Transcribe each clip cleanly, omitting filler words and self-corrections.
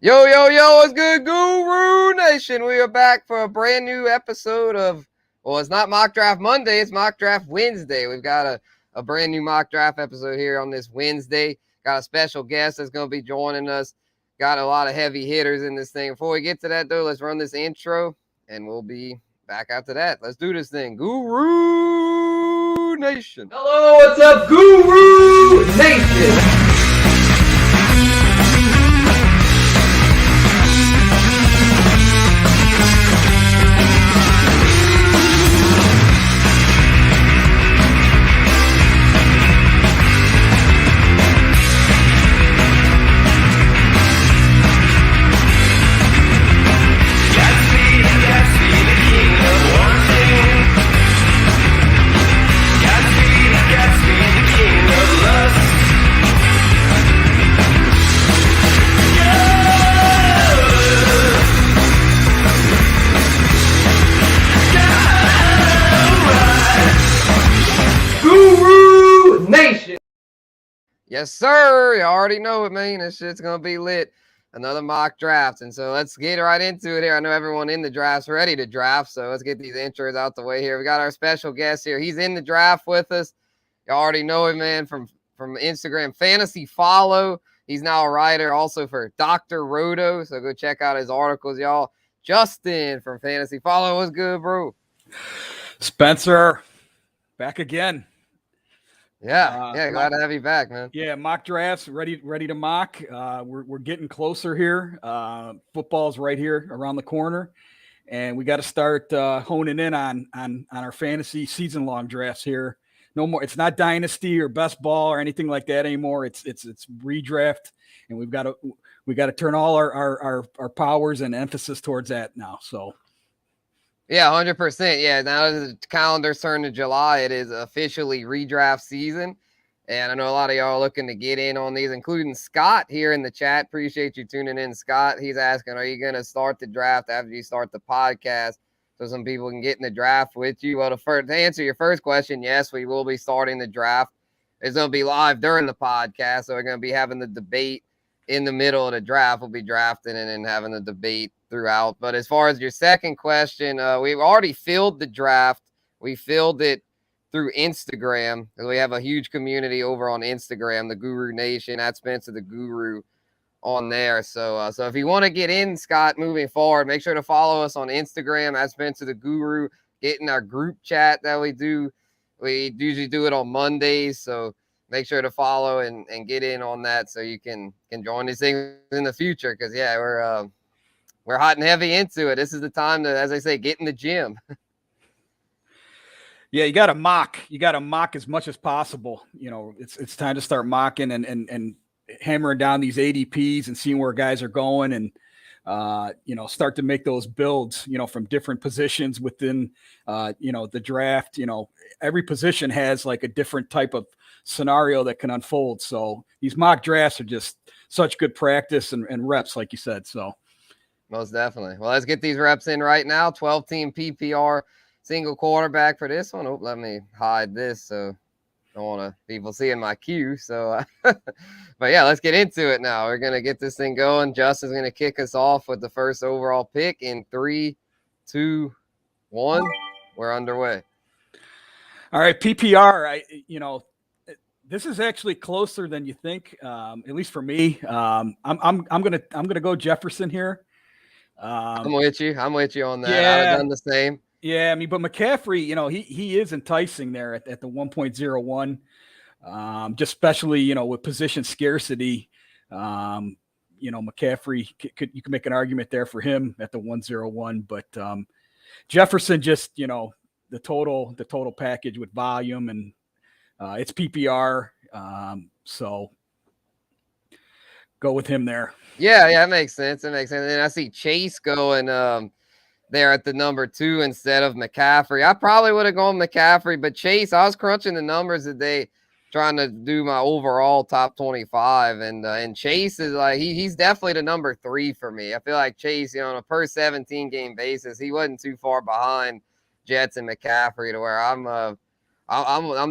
Yo, yo, yo, what's good, Guru Nation? We are back for a brand new episode of, well, it's not Mock Draft Monday, it's Mock Draft Wednesday. We've got a brand new mock draft episode here on this Wednesday. Got a special guest that's going to be joining us. Got a lot of heavy hitters in this thing. Before we get to that, though, let's run this intro, and we'll be back after that. Let's do this thing. Guru Nation. Hello, what's up, Guru Nation? Yes, sir. You already know it, man. This shit's going to be lit. Another mock draft. And so let's get right into it here. I know everyone in the draft's ready to draft, so let's get these intros out the way here. We got our special guest here. He's in the draft with us. You already know him, man, from Instagram. Fantasy Follow. He's now a writer also for Dr. Roto, so go check out his articles, y'all. Justin from Fantasy Follow. What's good, bro? Spencer, back again. Yeah, glad to have you back, man. Yeah, mock drafts, ready to mock. We're getting closer here. Football's right here around the corner, and we got to start honing in on our fantasy season long drafts here. No more. It's not dynasty or best ball or anything like that anymore. It's redraft, and we got to turn all our powers and emphasis towards that now. So. Yeah, 100%. Yeah, now that the calendar's turned to July, it is officially redraft season. And I know a lot of y'all are looking to get in on these, including Scott here in the chat. Appreciate you tuning in, Scott. He's asking, are you going to start the draft after you start the podcast so some people can get in the draft with you? Well, to answer your first question, yes, we will be starting the draft. It's going to be live during the podcast, so we're going to be having the debate in the middle of the draft. We'll be drafting and then having the debate throughout. But as far as your second question, we've already filled the draft. We filled it through Instagram. We have a huge community over on Instagram, the Guru Nation, at Spencer the Guru on there. So if you want to get in, Scott, moving forward, make sure to follow us on Instagram at Spencer the Guru. Get in our group chat that we do. We usually do it on Mondays, so make sure to follow and get in on that so you can join these things in the future. Because yeah, we're hot and heavy into it. This is the time to, as I say, get in the gym. Yeah, you got to mock. You got to mock as much as possible. You know, it's time to start mocking and hammering down these ADPs and seeing where guys are going and, start to make those builds, from different positions within, the draft. Every position has like a different type of scenario that can unfold. So these mock drafts are just such good practice and reps, like you said. So. Most definitely. Well, let's get these reps in right now. 12-team PPR single quarterback for this one. Oh, let me hide this so I don't want people seeing my cue. So, but yeah, let's get into it now. We're going to get this thing going. Justin's going to kick us off with the first overall pick in 3, 2, 1. We're underway. All right, PPR. This is actually closer than you think. At least for me. I'm gonna go Jefferson here. I'm with you on that. Yeah, I would have done the same. Yeah, I mean, but McCaffrey, he is enticing there at the 1.01. Just especially, with position scarcity. McCaffrey you can make an argument there for him at the 101, but Jefferson just, the total package with volume and it's PPR. So go with him there. Yeah, it makes sense. And I see Chase going there at the number 2 instead of McCaffrey. I probably would have gone McCaffrey, but Chase, I was crunching the numbers today trying to do my overall top 25, and Chase is like he's definitely the number 3 for me. I feel like Chase, on a per 17 game basis, he wasn't too far behind Jets and McCaffrey to where I'm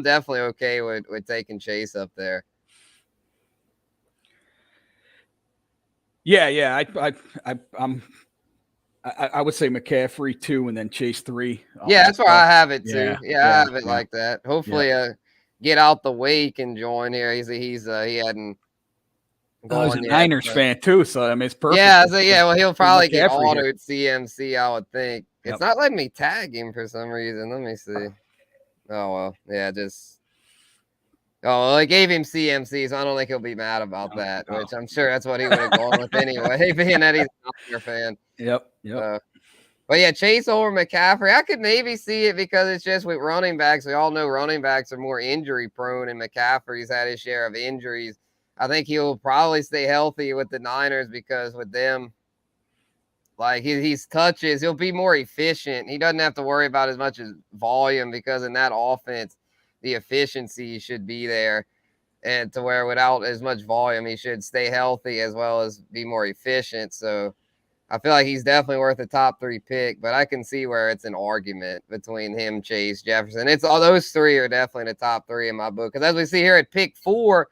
definitely okay with taking Chase up there. Yeah. I would say McCaffrey 2 and then Chase 3. Yeah, that's where I have it too. Yeah, I have it Yeah. like that. Hopefully, get out the way he can join here. He hadn't I was a gone yet. Niners But fan too, so I mean it's perfect. yeah, so yeah, well, he'll probably get McCaffrey here. autoed CMC, I would think. Yep. It's not letting me tag him for some reason. Let me see. Oh well, yeah, just well, I gave him CMC, so I don't think he'll be mad about that. No. Which I'm sure that's what he would have gone with anyway, being that he's a Niner fan. Yep. But yeah, Chase over McCaffrey, I could maybe see it because it's just with running backs. We all know running backs are more injury prone, and McCaffrey's had his share of injuries. I think he'll probably stay healthy with the Niners because with them, like he's touches, he'll be more efficient. He doesn't have to worry about as much as volume because in that offense, the efficiency should be there. And to where without as much volume, he should stay healthy as well as be more efficient. So I feel like he's definitely worth a top 3 pick, but I can see where it's an argument between him, Chase, Jefferson. It's all those 3 are definitely in the top 3 in my book. Because as we see here at pick 4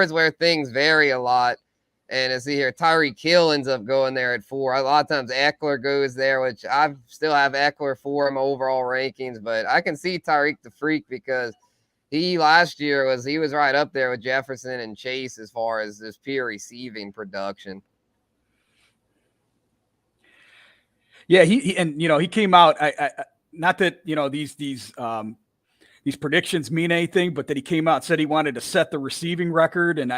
is where things vary a lot. And as see here, Tyreek Hill ends up going there at 4. A lot of times Eckler goes there, which I still have Eckler 4 in my overall rankings, but I can see Tyreek the Freak because he last year was right up there with Jefferson and Chase as far as this pure receiving production. Yeah, he and he came out. I not that these predictions mean anything, but that he came out and said he wanted to set the receiving record, and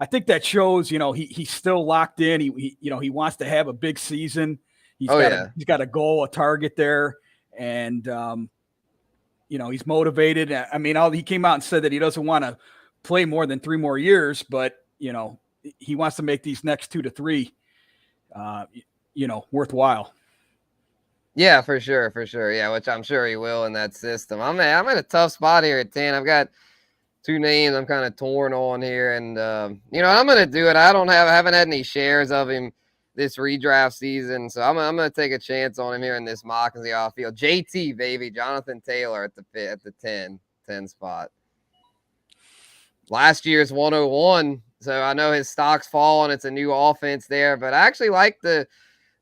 I think that shows he's still locked in. He wants to have a big season. He's got a goal, a target there, and he's motivated. I mean, he came out and said that he doesn't want to play more than 3 more years, but he wants to make these next 2 to 3. Worthwhile. Yeah, for sure. Yeah, which I'm sure he will in that system. I'm in a tough spot here at 10. I've got 2 names I'm kind of torn on here, and I'm gonna do it. I haven't had any shares of him this redraft season, so I'm gonna take a chance on him here in this mock and see how I feel. JT baby, Jonathan Taylor at the 10 spot. Last year's 101, so I know his stock's fallen. It's a new offense there, but I actually like the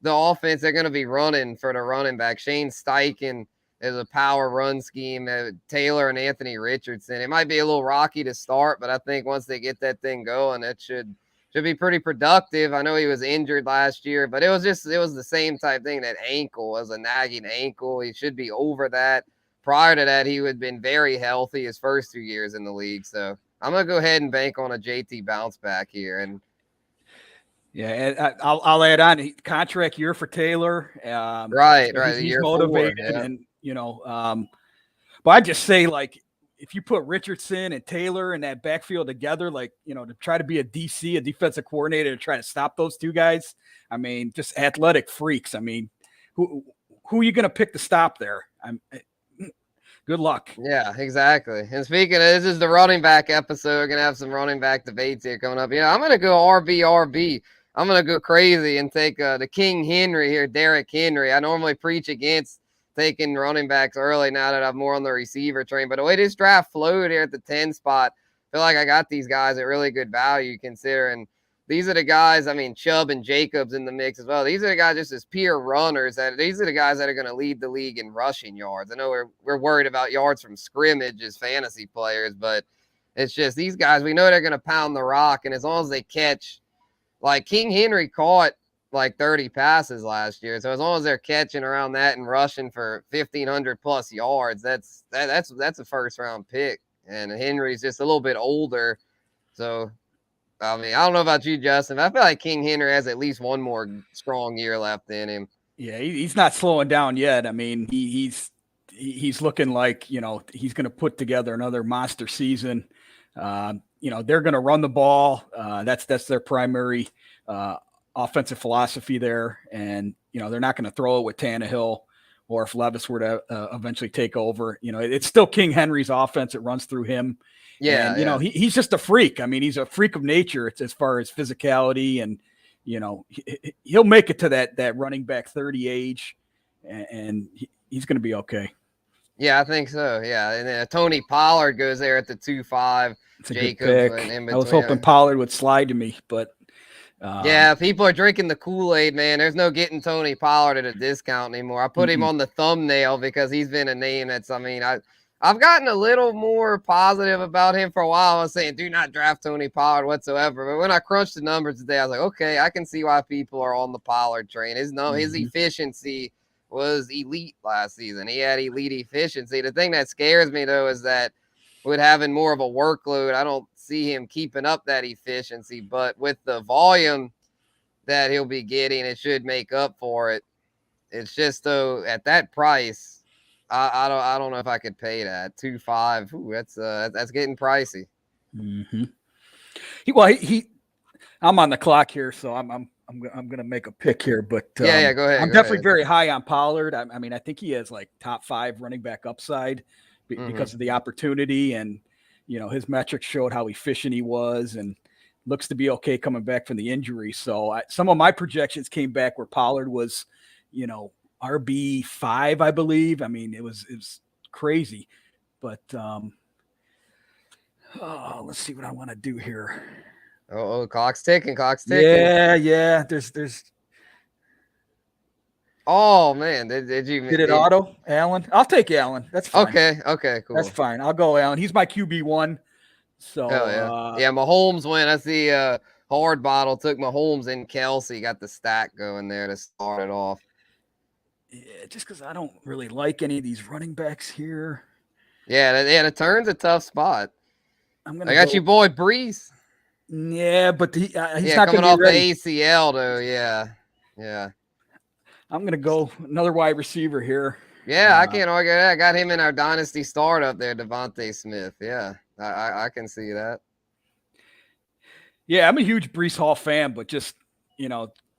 offense they're going to be running for the running back. Shane Steichen is a power run scheme. Taylor and Anthony Richardson. It might be a little rocky to start, but I think once they get that thing going, it should be pretty productive. I know he was injured last year, but it was the same type thing. That ankle was a nagging ankle. He should be over that. Prior to that, he would have been very healthy his first 2 years in the league. So I'm going to go ahead and bank on a JT bounce back here. And yeah, and I'll add on contract year for Taylor. Right. He's motivated, 4, yeah. And but I just say, like, if you put Richardson and Taylor in that backfield together, like to try to be a defensive coordinator, to try to stop those 2 guys. I mean, just athletic freaks. I mean, who are you going to pick to stop there? Good luck. Yeah, exactly. And speaking of, this is the running back episode. We're going to have some running back debates here coming up. I'm going to go RB. I'm going to go crazy and take the King Henry here, Derrick Henry. I normally preach against taking running backs early now that I'm more on the receiver train. But the way this draft flowed here at the 10 spot, I feel like I got these guys at really good value considering these are the guys, I mean, Chubb and Jacobs in the mix as well. These are the guys just as pure runners. These are the guys that are going to lead the league in rushing yards. I know we're worried about yards from scrimmage as fantasy players, but it's just these guys, we know they're going to pound the rock. And as long as they catch, like King Henry caught like 30 passes last year. So as long as they're catching around that and rushing for 1,500 plus yards, that's a first round pick. And Henry's just a little bit older. So, I mean, I don't know about you, Justin. But I feel like King Henry has at least one more strong year left in him. Yeah, he's not slowing down yet. I mean, he's looking like, he's going to put together another monster season. They're going to run the ball. That's their primary offensive philosophy there. And, they're not going to throw it with Tannehill or if Levis were to eventually take over. It's still King Henry's offense. It runs through him. Yeah. And, he's just a freak. I mean, he's a freak of nature. It's as far as physicality and, he'll make it to that running back 30 age and he's going to be okay. Yeah, I think so. Yeah. And then Tony Pollard goes there at the 2-5. It's a Jacobs good pick. I was hoping Pollard would slide to me, but Yeah, people are drinking the Kool-Aid, man. There's no getting Tony Pollard at a discount anymore. I put him on the thumbnail because he's been a name that's, I've gotten a little more positive about him for a while. I was saying, do not draft Tony Pollard whatsoever. But when I crunched the numbers today, I was like, okay, I can see why people are on the Pollard train. His efficiency was elite last season. He had elite efficiency. The thing that scares me, though, is that with having more of a workload, I don't see him keeping up that efficiency. But with the volume that he'll be getting, it should make up for it. It's just, though, at that price, I don't know if I could pay that 2.5. Ooh, that's getting pricey. Mm-hmm. I'm on the clock here, so I'm gonna make a pick here, but Go ahead. I'm definitely very high on Pollard. I mean, I think he has like top 5 running back upside because of the opportunity, and his metrics showed how efficient he was, and looks to be okay coming back from the injury. So some of my projections came back where Pollard was, RB5, I believe. I mean, it was crazy, but let's see what I want to do here. Oh, clock's ticking. Yeah. There's. Oh man, did you get it auto, Allen? I'll take Allen. That's fine. Okay, cool. That's fine. I'll go Allen. He's my QB1. So yeah, Mahomes went. I see Hard Bottle took Mahomes and Kelsey, got the stack going there to start it off. Yeah, just because I don't really like any of these running backs here. Yeah, the turn's a tough spot. I got you, boy, Brees. Yeah, but he's not coming off the ACL though. Yeah. I'm gonna go another wide receiver here. Yeah, I can't argue that. I got him in our dynasty start up there, Devontae Smith. Yeah, I can see that. Yeah, I'm a huge Brees Hall fan, but just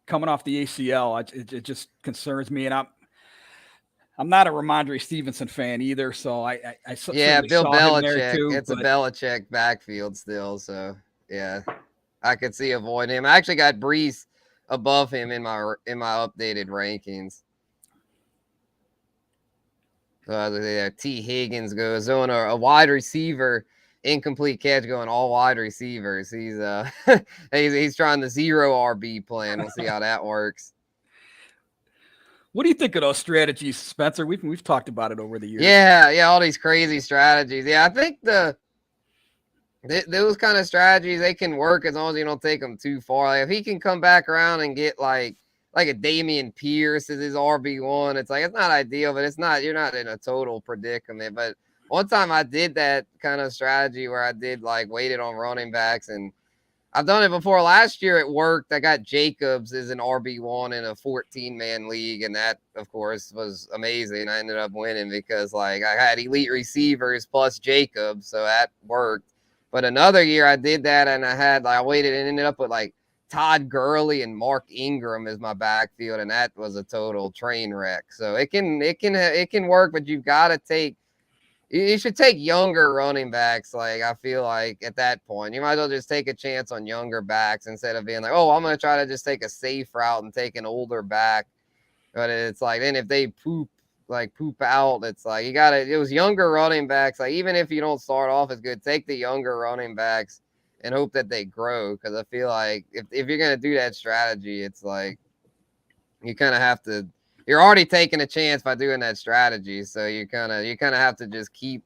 coming off the ACL, it just concerns me, and I'm not a Ramondre Stevenson fan either, so I Bill Belichick. Too, it's a Belichick backfield still, so yeah, I could see avoiding him. I actually got Brees above him in my updated rankings. So T. Higgins goes on a wide receiver, incomplete catch going all wide receivers. He's he's trying the 0 RB plan. We'll see how that works. What do you think of those strategies, Spencer? We've talked about it over the years. Yeah, all these crazy strategies. Yeah, I think those kind of strategies, they can work as long as you don't take them too far. Like if he can come back around and get like a Dameon Pierce as his RB1, it's like it's not ideal, but you're not in a total predicament. But one time I did that kind of strategy where I did like waited on running backs, and I've done it before. Last year it worked. I got Jacobs as an RB1 in a 14-man league, and that, of course, was amazing. I ended up winning because like I had elite receivers plus Jacobs, so that worked. But another year I did that, and I waited and ended up with like Todd Gurley and Mark Ingram as my backfield, and that was a total train wreck. So it can work, but you've got to take. You should take younger running backs. Like I feel like at that point, you might as well just take a chance on younger backs instead of being like, oh, I'm going to try to just take a safe route and take an older back. But it's like then if they poop out, it's like it was younger running backs. Like even if you don't start off as good, take the younger running backs and hope that they grow. Because I feel like if you're going to do that strategy, it's like you kind of have to. You're already taking a chance by doing that strategy, so you kind of have to just keep.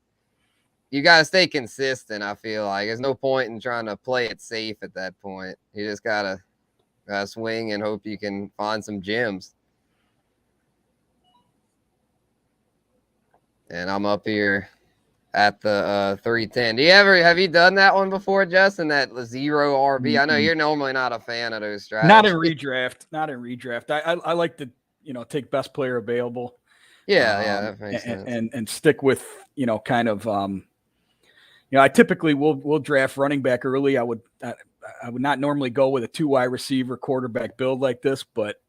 You got to stay consistent. I feel like there's no point in trying to play it safe at that point. You just gotta swing and hope you can find some gems. And I'm up here at the 310. Have you done that one before, Justin? That 0 RB? I know you're normally not a fan of those strategies. Not in redraft. I like to take best player available. Yeah, that makes sense. And stick with kind of I typically will draft running back early. I would not normally go with a 2 wide receiver quarterback build like this, but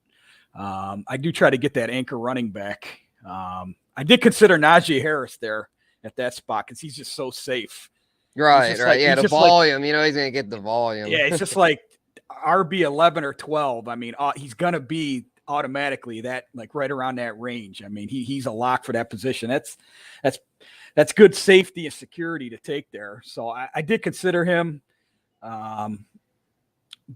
I do try to get that anchor running back. I did consider Najee Harris there at that spot because he's just so safe. Right. The volume. He's going to get the volume. Yeah, it's just like RB 11 or 12. I mean, he's going to be automatically that like right around that range. I mean, he's a lock for that position. That's good safety and security to take there. So I did consider him.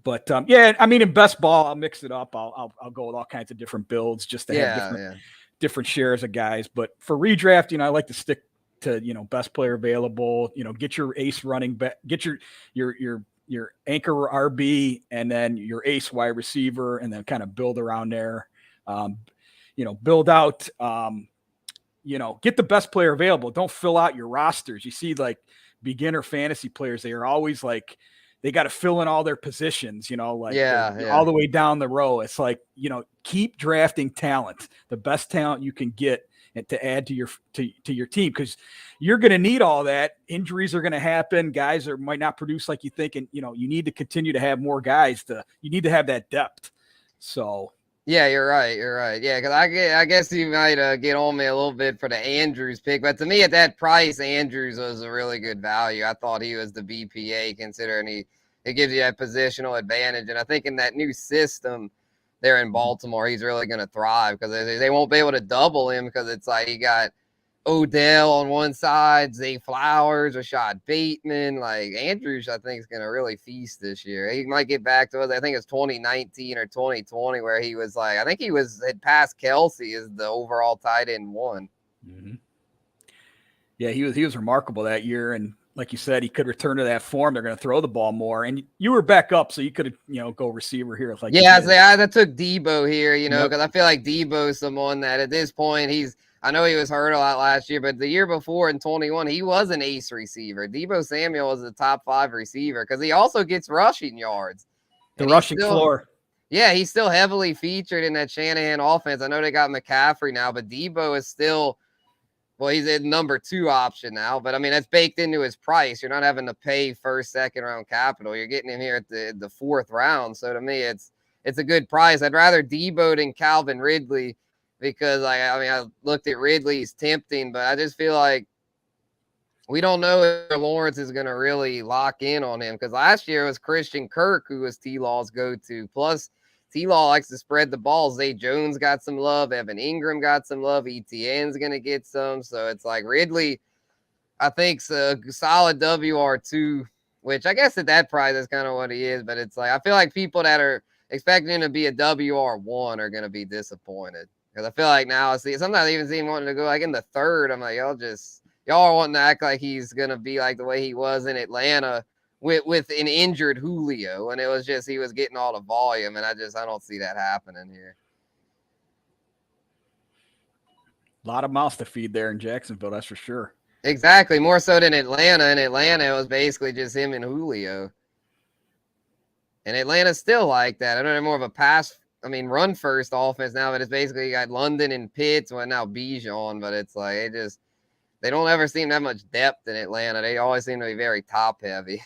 But yeah, I mean, in best ball, I'll mix it up. I'll go with all kinds of different builds just to have different shares of guys. But for redraft, I like to stick to best player available. Get your ace running back, get your anchor RB, and then your ace wide receiver, and then kind of build around there. Build out. Get the best player available. Don't fill out your rosters. You see, like beginner fantasy players, they are always like they got to fill in all their positions, all the way down the row. It's like, keep drafting talent, the best talent you can get, and to add to your team, because you're going to need all that. Injuries are going to happen. Guys might not produce like you think, and you need to continue to have more guys. You need to have that depth. So. Yeah, you're right. Yeah, because I guess you might get on me a little bit for the Andrews pick, but to me at that price, Andrews was a really good value. I thought he was the BPA, considering it gives you that positional advantage, and I think in that new system there in Baltimore, he's really going to thrive because they won't be able to double him because it's like you got Odell on one side, Zay Flowers, Rashad Bateman. Like Andrews, I think is going to really feast this year. He might get back to us. I think it's 2019 or 2020 where he was like, I think he had passed Kelsey as the overall tight end one. Mm-hmm. Yeah, he was remarkable that year, and like you said, he could return to that form. They're going to throw the ball more, and you were back up, so you could go receiver here. Like I took Debo here, because I feel like Debo's someone that at this point I know he was hurt a lot last year, but the year before in 21, he was an ace receiver. Debo Samuel was the top 5 receiver because he also gets rushing yards. The rushing floor. Yeah, he's still heavily featured in that Shanahan offense. I know they got McCaffrey now, but Debo is still, he's a number 2 option now. But, I mean, that's baked into his price. You're not having to pay first, second round capital. You're getting him here at the 4th round. So, to me, it's a good price. I'd rather Debo than Calvin Ridley, because I looked at Ridley, he's tempting, but I just feel like we don't know if Lawrence is going to really lock in on him, because last year it was Christian Kirk who was T-Law's go-to. Plus, T-Law likes to spread the ball. Zay Jones got some love. Evan Ingram got some love. ETN's going to get some. So it's like Ridley, I think, is a solid WR2, which I guess at that price is kind of what he is. But it's like I feel like people that are expecting him to be a WR1 are going to be disappointed. Because I feel like now, sometimes I even see him wanting to go like in the 3rd. I'm like, y'all are wanting to act like he's going to be like the way he was in Atlanta with an injured Julio. And it was just, he was getting all the volume. And I don't see that happening here. A lot of mouths to feed there in Jacksonville, that's for sure. Exactly. More so than Atlanta. In Atlanta, it was basically just him and Julio. And Atlanta's still like that. I know they're more of a run first offense now, but it's basically you got London and Pitts, now Bijan, but it's like they don't ever seem to have much depth in Atlanta. They always seem to be very top heavy.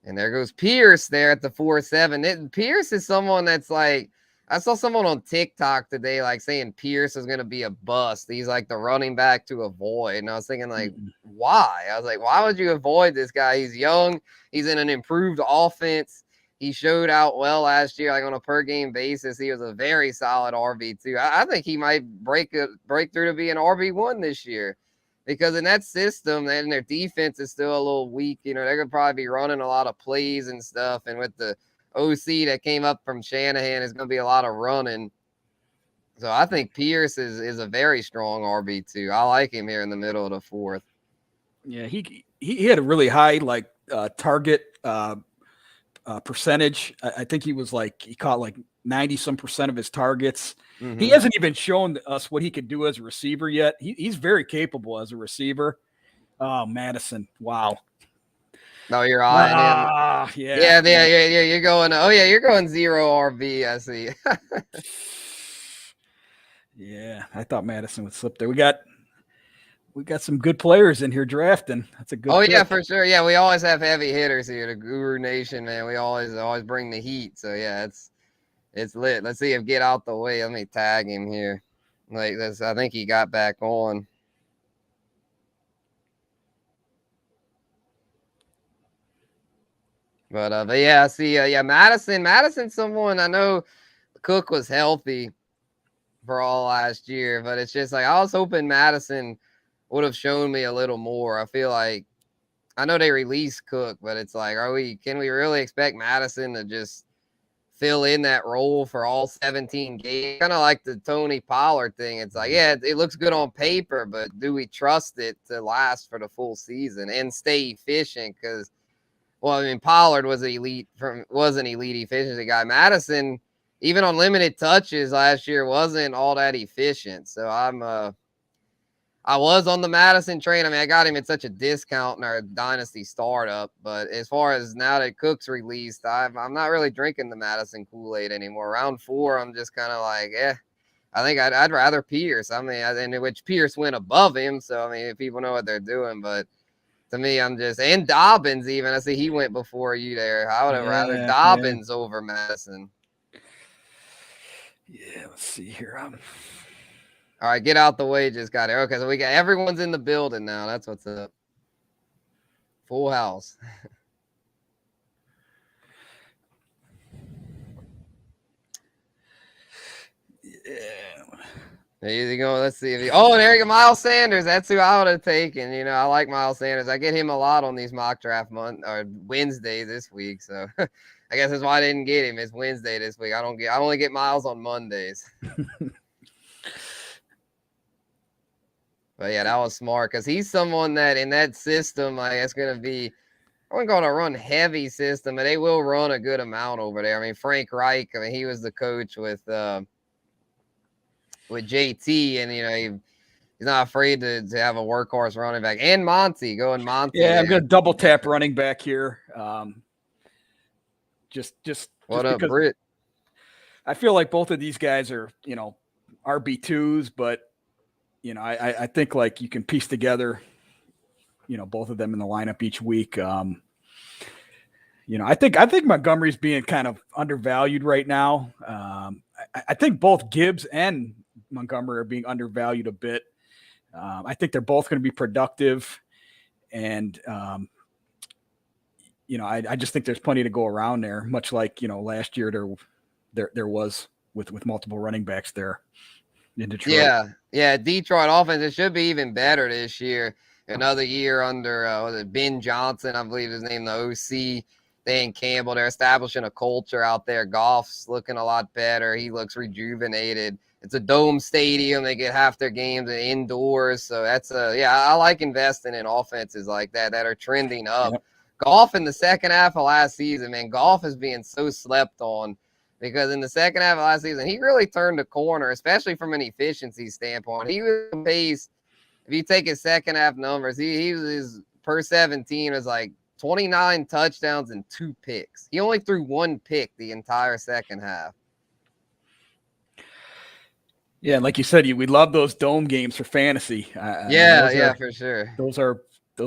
And there goes Pierce there at the 4-7. Pierce is someone that's like, I saw someone on TikTok today like saying Pierce is going to be a bust. He's like the running back to avoid. And I was thinking like, why? I was like, why would you avoid this guy? He's young. He's in an improved offense. He showed out well last year, like on a per game basis. He was a very solid RB2. I think he might break through to be an RB1 this year, because in that system, and their defense is still a little weak. They're going to probably be running a lot of plays and stuff. And with the OC that came up from Shanahan, is going to be a lot of running. So I think Pierce is a very strong RB2. I like him here in the middle of the 4th. Yeah, he had a really high target percentage. I think he caught like 90% of his targets. Mm-hmm. He hasn't even shown us what he could do as a receiver yet. He's very capable as a receiver. Oh, Madison. Wow. No, you're eyeing him. Yeah. You're going. Oh yeah, you're going 0 RB. I see. Yeah, I thought Madison would slip there. We got some good players in here drafting. That's a good. Oh pick. Yeah, for sure. Yeah, we always have heavy hitters here. The Guru Nation, man. We always bring the heat. So yeah, it's lit. Let's see if get out the way. Let me tag him here. I think he got back on. But yeah, I see. Madison's someone I know. Cook was healthy for all last year, but it's just like I was hoping Madison would have shown me a little more. I feel like I know they released Cook, but it's like, can we really expect Madison to just fill in that role for all 17 games? Kind of like the Tony Pollard thing. It's like, yeah, it looks good on paper, but do we trust it to last for the full season and stay efficient? Because, well, I mean, Pollard was an elite efficiency guy. Madison, even on limited touches last year, wasn't all that efficient. So I was on the Madison train. I mean, I got him at such a discount in our dynasty startup, but as far as now that Cook's released, I'm not really drinking the Madison Kool-Aid anymore. Round 4, I'm just kind of like, I think I'd rather Pierce. I mean, in which Pierce went above him, so I mean, people know what they're doing, but to me, and Dobbins even. I see he went before you there. I would have rather Dobbins over Madison. Yeah, let's see here. All right, get out the way. Just got it. Okay, so we got everyone's in the building now. That's what's up. Full house. There you go. Let's see. There you go. Miles Sanders. That's who I would have taken. You know, I like Miles Sanders. I get him a lot on these mock draft Wednesdays this week. So I guess that's why I didn't get him. It's Wednesday this week. I only get Miles on Mondays. But yeah, that was smart because he's someone that in that system, like it's gonna be. I'm going to run heavy system, but they will run a good amount over there. I mean, Frank Reich. I mean, he was the coach with JT, and you know he's not afraid to have a workhorse running back. And Monty. Yeah, I'm going to double tap running back here. Just what up, because Britt? I feel like both of these guys are, you know, RB2s, but you know, I think like you can piece together, you know, both of them in the lineup each week. You know, I think Montgomery's being kind of undervalued right now. I think both Gibbs and Montgomery are being undervalued a bit. I think they're both going to be productive, and you know, I just think there's plenty to go around there. Much like, you know, last year there was with multiple running backs there in Detroit. Yeah, Detroit offense. It should be even better this year. Another year under was it Ben Johnson, I believe his name, the OC. Dan Campbell. They're establishing a culture out there. Goff's looking a lot better. He looks rejuvenated. It's a dome stadium. They get half their games indoors. So I like investing in offenses like that are trending up. Yep. Goff in the second half of last season, man, Goff is being so slept on because in the second half of last season, he really turned the corner, especially from an efficiency standpoint. He was pace. If you take his second half numbers, he was his per 17 was like 29 touchdowns and 2 picks. He only threw 1 pick the entire second half. Yeah, like you said, we love those dome games for fantasy. For sure. Those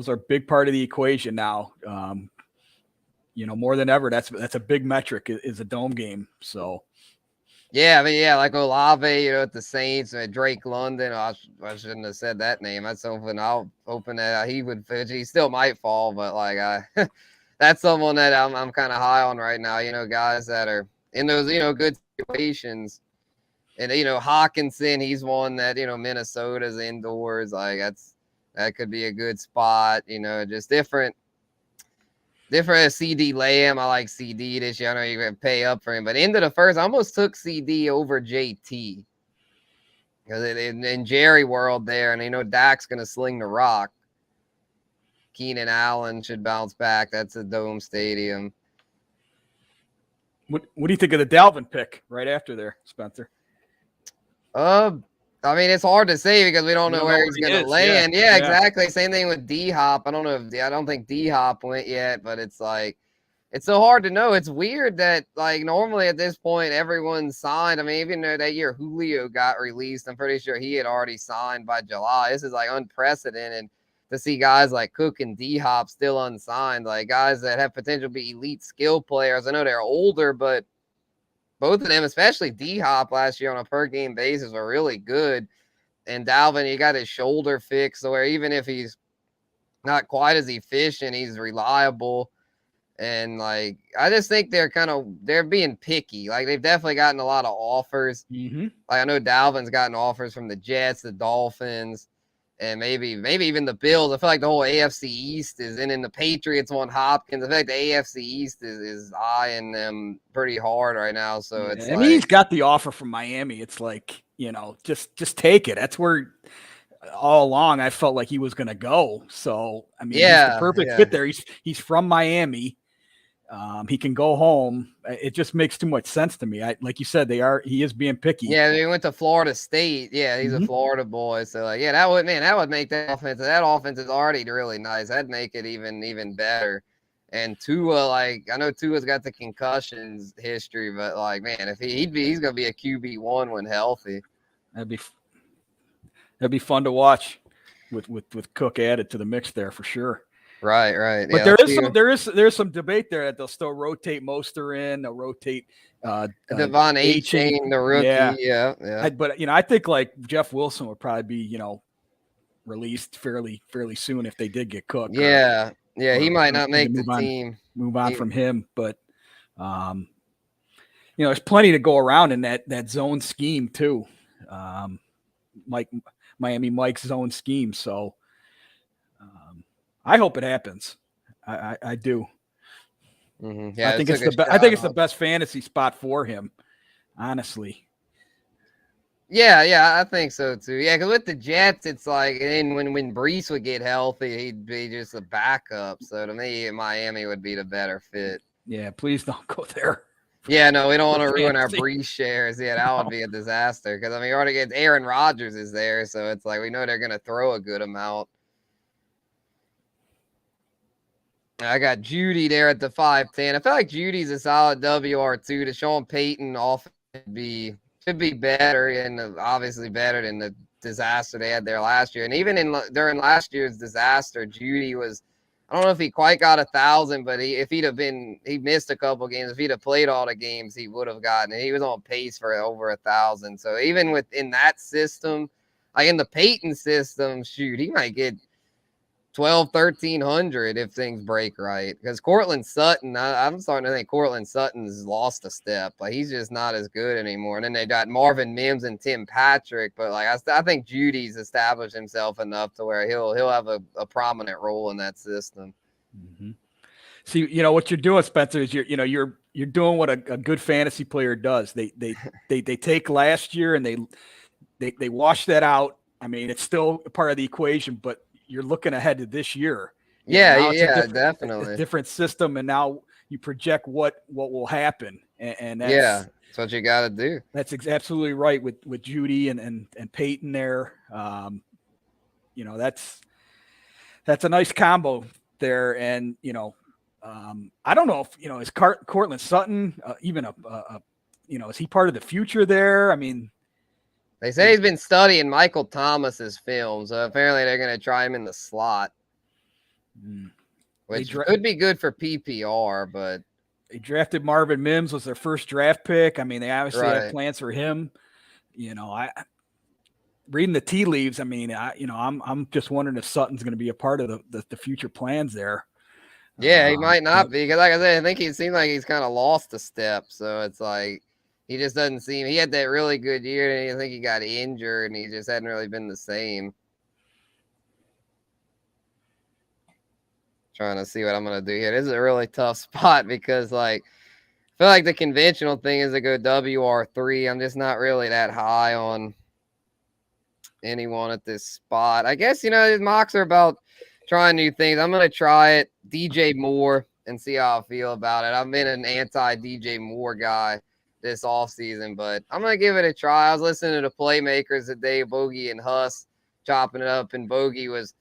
are a big part of the equation now. You know, more than ever, that's a big metric is a dome game. So. Yeah, I mean, like Olave, you know, at the Saints, Drake London. I shouldn't have said that name. That's something I'm hoping that he would fit. He still might fall, but like that's someone that I'm kind of high on right now. You know, guys that are in those, you know, good situations. And you know, Hawkinson, he's one that, you know, Minnesota's indoors. Like that could be a good spot. You know, just different CD Lamb. I like CD this year. I know you're going to pay up for him, but into the first, I almost took CD over JT because in Jerry world there, and you know Dak's going to sling the rock. Keenan Allen should bounce back. That's a dome stadium. What do you think of the Dalvin pick right after there, Spencer? I mean, it's hard to say because we don't know where he's going to land. Yeah, exactly. Same thing with D-Hop. I don't think D-Hop went yet, but it's like, it's so hard to know. It's weird that like normally at this point, everyone's signed. I mean, even though that year Julio got released, I'm pretty sure he had already signed by July. This is like unprecedented to see guys like Cook and D-Hop still unsigned, like guys that have potential to be elite skill players. I know they're older, but both of them, especially D-Hop last year on a per-game basis, are really good. And Dalvin, he got his shoulder fixed, so where even if he's not quite as efficient, he's reliable. And, like, I just think they're being picky. Like, they've definitely gotten a lot of offers. Mm-hmm. Like, I know Dalvin's gotten offers from the Jets, the Dolphins. and maybe even the Bills. I feel like the whole AFC East is in the Patriots want Hopkins. I feel like the AFC East is eyeing them pretty hard right now. So it's and like he's got the offer from Miami. It's like, just take it. That's where all along I felt like he was going to go. So I mean, he's the perfect fit there. He's from Miami. He can go home. It just makes too much sense to me. Like you said, he is being picky. Yeah, he went to Florida State. Yeah, he's a Florida boy. So like, yeah, that would make that offense. That offense is already really nice. That'd make it even better. And Tua, like, I know Tua's got the concussions history, but like, man, if he's gonna be a QB1 when healthy. That'd be fun to watch with Cook added to the mix there for sure. Right. But there's some debate there that they'll still rotate Mostert in. They'll rotate Devon A-Chain, the rookie. Yeah. But I think like Jeff Wilson would probably be released fairly soon if they did get Cook. Yeah, he might not make the team. Move on from him, but there's plenty to go around in that zone scheme too. Miami Mike's zone scheme. So I hope it happens. I do. Mm-hmm. Yeah, I think it's the best fantasy spot for him, honestly. Yeah, I think so too. Yeah, because with the Jets, it's like, and when Brees would get healthy, he'd be just a backup. So to me, Miami would be the better fit. Yeah, please don't go there. Yeah, no, we don't want to ruin our Brees shares. Yeah, that would be a disaster. Because I mean, you already get Aaron Rodgers is there, so it's like we know they're gonna throw a good amount. I got Judy there at the 5'10". I feel like Judy's a solid WR2. The Sean Payton offense should be better, and obviously better than the disaster they had there last year. And even during last year's disaster, Judy was, I don't know if he quite got 1,000, but he missed a couple games. If he'd have played all the games, he would have gotten it. He was on pace for over 1,000. So even within that system, like in the Payton system, shoot, he might get 1,300 if things break right. Because Cortland Sutton, I'm starting to think Cortland Sutton's lost a step. Like, he's just not as good anymore. And then they got Marvin Mims and Tim Patrick. But like, I think Judy's established himself enough to where he'll have a prominent role in that system. Mm-hmm. See, what you're doing, Spencer, is you're doing what a good fantasy player does. They take last year and they wash that out. I mean, it's still a part of the equation, but you're looking ahead to this year. Yeah, definitely. A different system, and now you project what will happen, and that's what you got to do. That's absolutely right with Judy and Peyton there. That's a nice combo there, and I don't know if is Cortland Sutton even is he part of the future there? I mean. They say he's been studying Michael Thomas's film, so apparently they're going to try him in the slot, which could be good for PPR. But they drafted Marvin Mims was their first draft pick. I mean, they obviously have plans for him. I reading the tea leaves. I mean, I'm just wondering if Sutton's going to be a part of the future plans there. Yeah, he might not be, because like I said, I think he seems like he's kind of lost a step. So it's like. He just doesn't seem. He had that really good year, and I think he got injured, and he just hadn't really been the same. Trying to see what I'm gonna do here. This is a really tough spot because, like, I feel like the conventional thing is to go WR3. I'm just not really that high on anyone at this spot. I guess these mocks are about trying new things. I'm gonna try it, DJ Moore, and see how I feel about it. I've been an anti DJ Moore guy this offseason, but I'm going to give it a try. I was listening to the Playmakers today, Bogey and Huss chopping it up, and Bogey was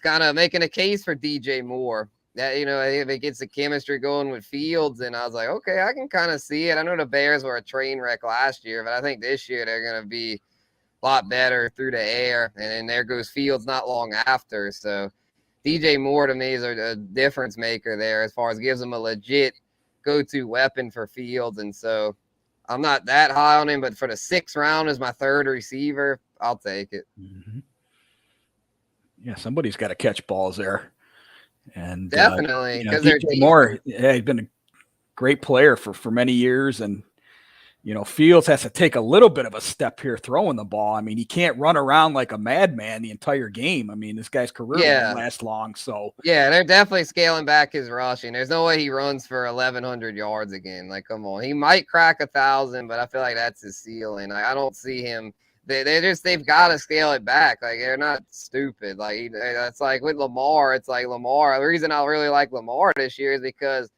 kind of making a case for DJ Moore that, if it gets the chemistry going with Fields, and I was like, okay, I can kind of see it. I know the Bears were a train wreck last year, but I think this year they're going to be a lot better through the air, and then there goes Fields not long after. So DJ Moore to me is a difference maker there as far as gives him a legit go-to weapon for Fields, and so I'm not that high on him, but for the 6th round as my third receiver, I'll take it. Mm-hmm. Yeah, somebody's got to catch balls there. And definitely, because DJ Moore, he's been a great player for many years, and Fields has to take a little bit of a step here throwing the ball. I mean, he can't run around like a madman the entire game. I mean, this guy's career won't last long. So yeah, they're definitely scaling back his rushing. There's no way he runs for 1,100 yards again. Like, come on, he might crack 1,000, but I feel like that's his ceiling. I don't see him. They've got to scale it back. Like, they're not stupid. Like, that's like with Lamar. It's like Lamar. The reason I really like Lamar this year is because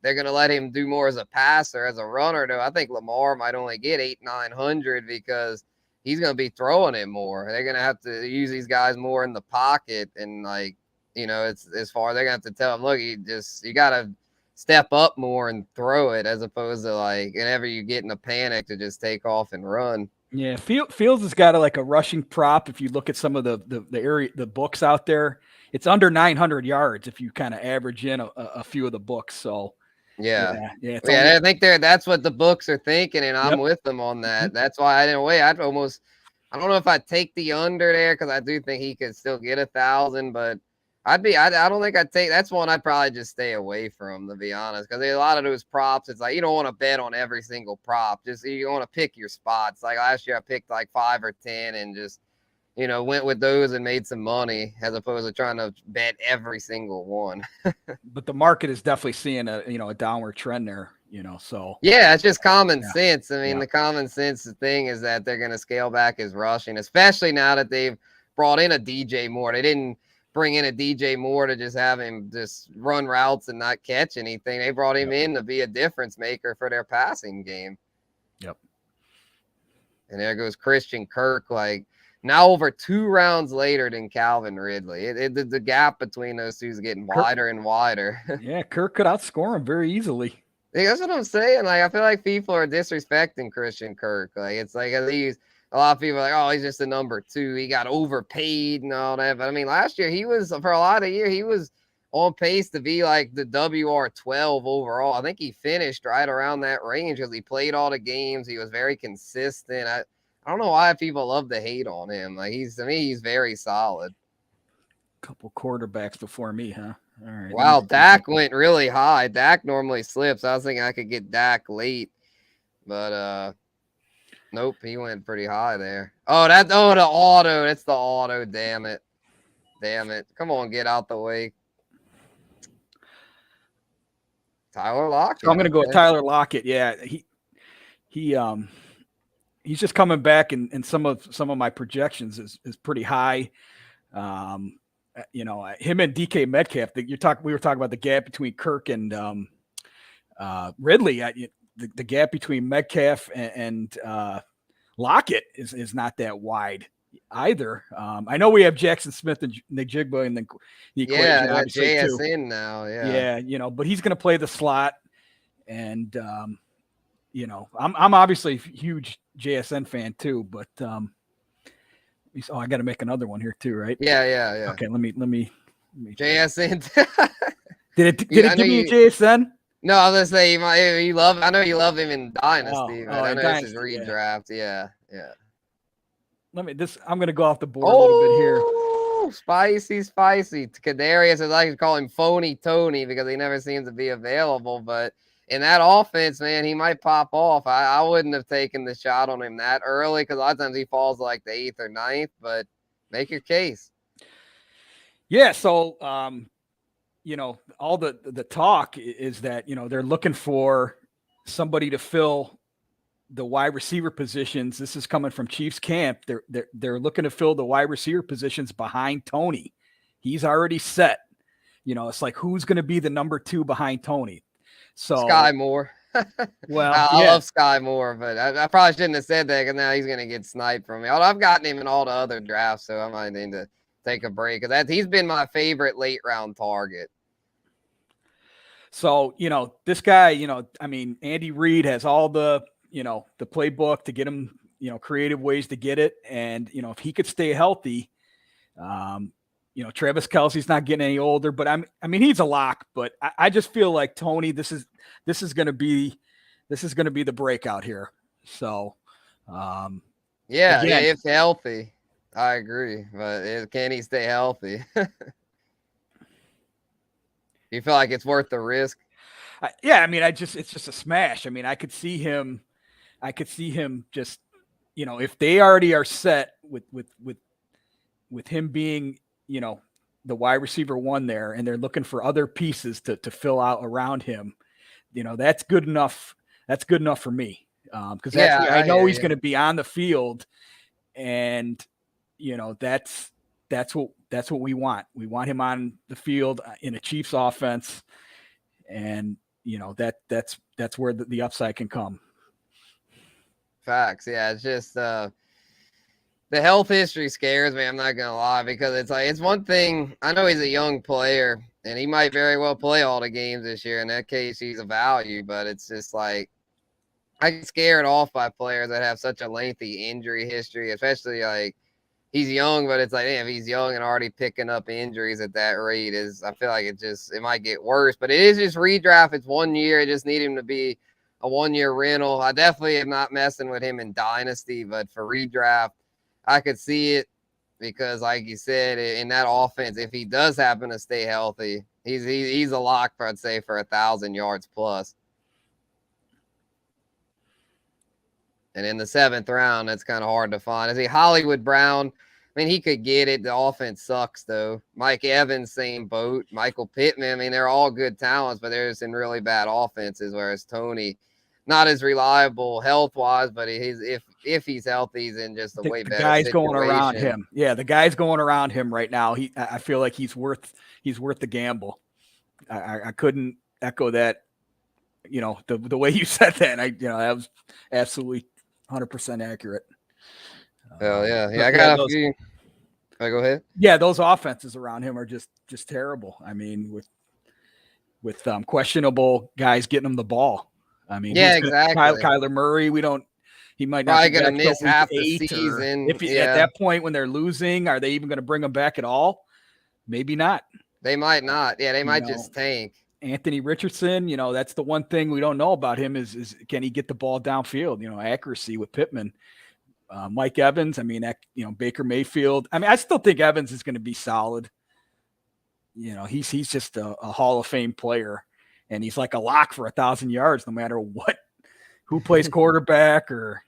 they're going to let him do more as a passer, as a runner. Though I think Lamar might only get 800-900 because he's going to be throwing it more. They're going to have to use these guys more in the pocket, and like, it's as far they're going to have to tell him, look, you got to step up more and throw it, as opposed to like whenever you get in a panic to just take off and run. Yeah, Fields has got a rushing prop. If you look at some of the books out there, it's under 900 yards if you kind of average in a few of the books. So yeah. I think that's what the books are thinking, and I'm with them on that. That's why I don't know if I'd take the under there, because I do think he could still get 1,000, but I don't think I'd take. That's one I'd probably just stay away from, to be honest, because a lot of those props, it's like you don't want to bet on every single prop. Just you want to pick your spots. Like last year, I picked like 5 or 10 and just went with those and made some money, as opposed to trying to bet every single one. But the market is definitely seeing a downward trend there. So yeah, it's just common sense. I mean, the common sense thing is that they're going to scale back his rushing, especially now that they've brought in a DJ Moore. They didn't bring in a DJ Moore to just have him just run routes and not catch anything. They brought him in to be a difference maker for their passing game. Yep. And there goes Christian Kirk, like now over 2 rounds later than Calvin Ridley. The gap between those two is getting wider and wider. Yeah, Kirk could outscore him very easily. That's what I'm saying. Like, I feel like people are disrespecting Christian Kirk. Like, it's like a lot of people are like, oh, he's just a number 2. He got overpaid and all that. But I mean, last year for a lot of year, he was on pace to be like the WR12 overall. I think he finished right around that range because he played all the games. He was very consistent. I don't know why people love to hate on him. Like, to me, he's very solid. Couple quarterbacks before me, huh? All right. Wow, Dak went really high. Dak normally slips. I was thinking I could get Dak late, but nope, he went pretty high there. Oh, the auto. That's the auto. Damn it. Come on, get out the way. Tyler Lockett. So I'm gonna go with Tyler Lockett. Yeah, he's just coming back, and some of my projections is pretty high. Him and DK Metcalf. We were talking about the gap between Kirk and Ridley. The gap between Metcalf and Lockett is not that wide either. I know we have Jackson Smith and Najigba in the equation. Yeah, JSN now. Yeah, but he's going to play the slot, and I'm obviously a huge JSN fan too, but I got to make another one here too, right? Yeah. Okay, let me. JSN. Did it give me a JSN? No, I was gonna say I know you love him in Dynasty, but I know Dynasty, this is redraft. Yeah. I'm gonna go off the board a little bit here. Spicy. Kadarius, as I like to call him, Phony Tony, because he never seems to be available. But in that offense, man, he might pop off. I wouldn't have taken the shot on him that early, because a lot of times he falls like the 8th or 9th. But make your case. Yeah. So, all the talk is that they're looking for somebody to fill the wide receiver positions. This is coming from Chiefs camp. They're looking to fill the wide receiver positions behind Tony. He's already set. It's like, who's going to be the number 2 behind Tony? So Sky Moore. Well, I love Sky Moore, but I probably shouldn't have said that, because now he's going to get sniped from me. Although I've gotten him in all the other drafts, so I might need to take a break, because he's been my favorite late round target. So, this guy, Andy Reid has all the playbook to get him, creative ways to get it. And, if he could stay healthy, Travis Kelce's not getting any older, but he's a lock, but I just feel like Tony, this is going to be the breakout here. So, if healthy, I agree, but can he stay healthy? You feel like it's worth the risk? It's just a smash. I could see him, I could see him just, if they already are set with him being, the wide receiver one there, and they're looking for other pieces to fill out around him, that's good enough. That's good enough for me. Because Yeah, I I know hear he's you. going to be on the field, and that's what we want. We want him on the field in a Chiefs offense, and that's where the upside can come. Facts. Yeah, it's just the health history scares me. I'm not gonna lie, because it's like, it's one thing. I know he's a young player, and he might very well play all the games this year. In that case, he's a value. But it's just like, I get scared off by players that have such a lengthy injury history, especially like, he's young, but it's like, damn, if he's young and already picking up injuries at that rate, I feel like it might get worse. But it is just redraft. It's 1 year. I just need him to be a 1 year rental. I definitely am not messing with him in dynasty, but for redraft, I could see it, because like you said, in that offense, if he does happen to stay healthy, he's a lock for, I'd say, for 1,000 yards plus. And in the 7th round, that's kind of hard to find. I see Hollywood Brown. I mean, he could get it. The offense sucks, though. Mike Evans, same boat. Michael Pittman. I mean, they're all good talents, but they're just in really bad offenses. Whereas Tony, not as reliable health wise, but if he's healthy, he's in just a way The better guys going around situation. him. Yeah, the guys going around him right now. I feel like he's worth the gamble. I couldn't echo that. The way you said that. That was absolutely 100% accurate. Oh yeah, yeah. I Yeah, got a few. Right, go ahead. Yeah, those offenses around him are just terrible. I mean, with questionable guys getting him the ball. I mean, Yeah, exactly. Kyler Murray? He might not Probably be gonna back till miss week half the 8, or season. if at Yeah, that point when they're losing, are they even going to bring him back at all? Maybe not. they might not. Yeah, they You might know, just tank. Anthony Richardson, that's the one thing we don't know about him is can he get the ball downfield? Accuracy with Pittman. Mike Evans, I mean, Baker Mayfield. I mean, I still think Evans is going to be solid. He's just a Hall of Fame player, and he's like a lock for 1,000 yards, no matter who plays quarterback, or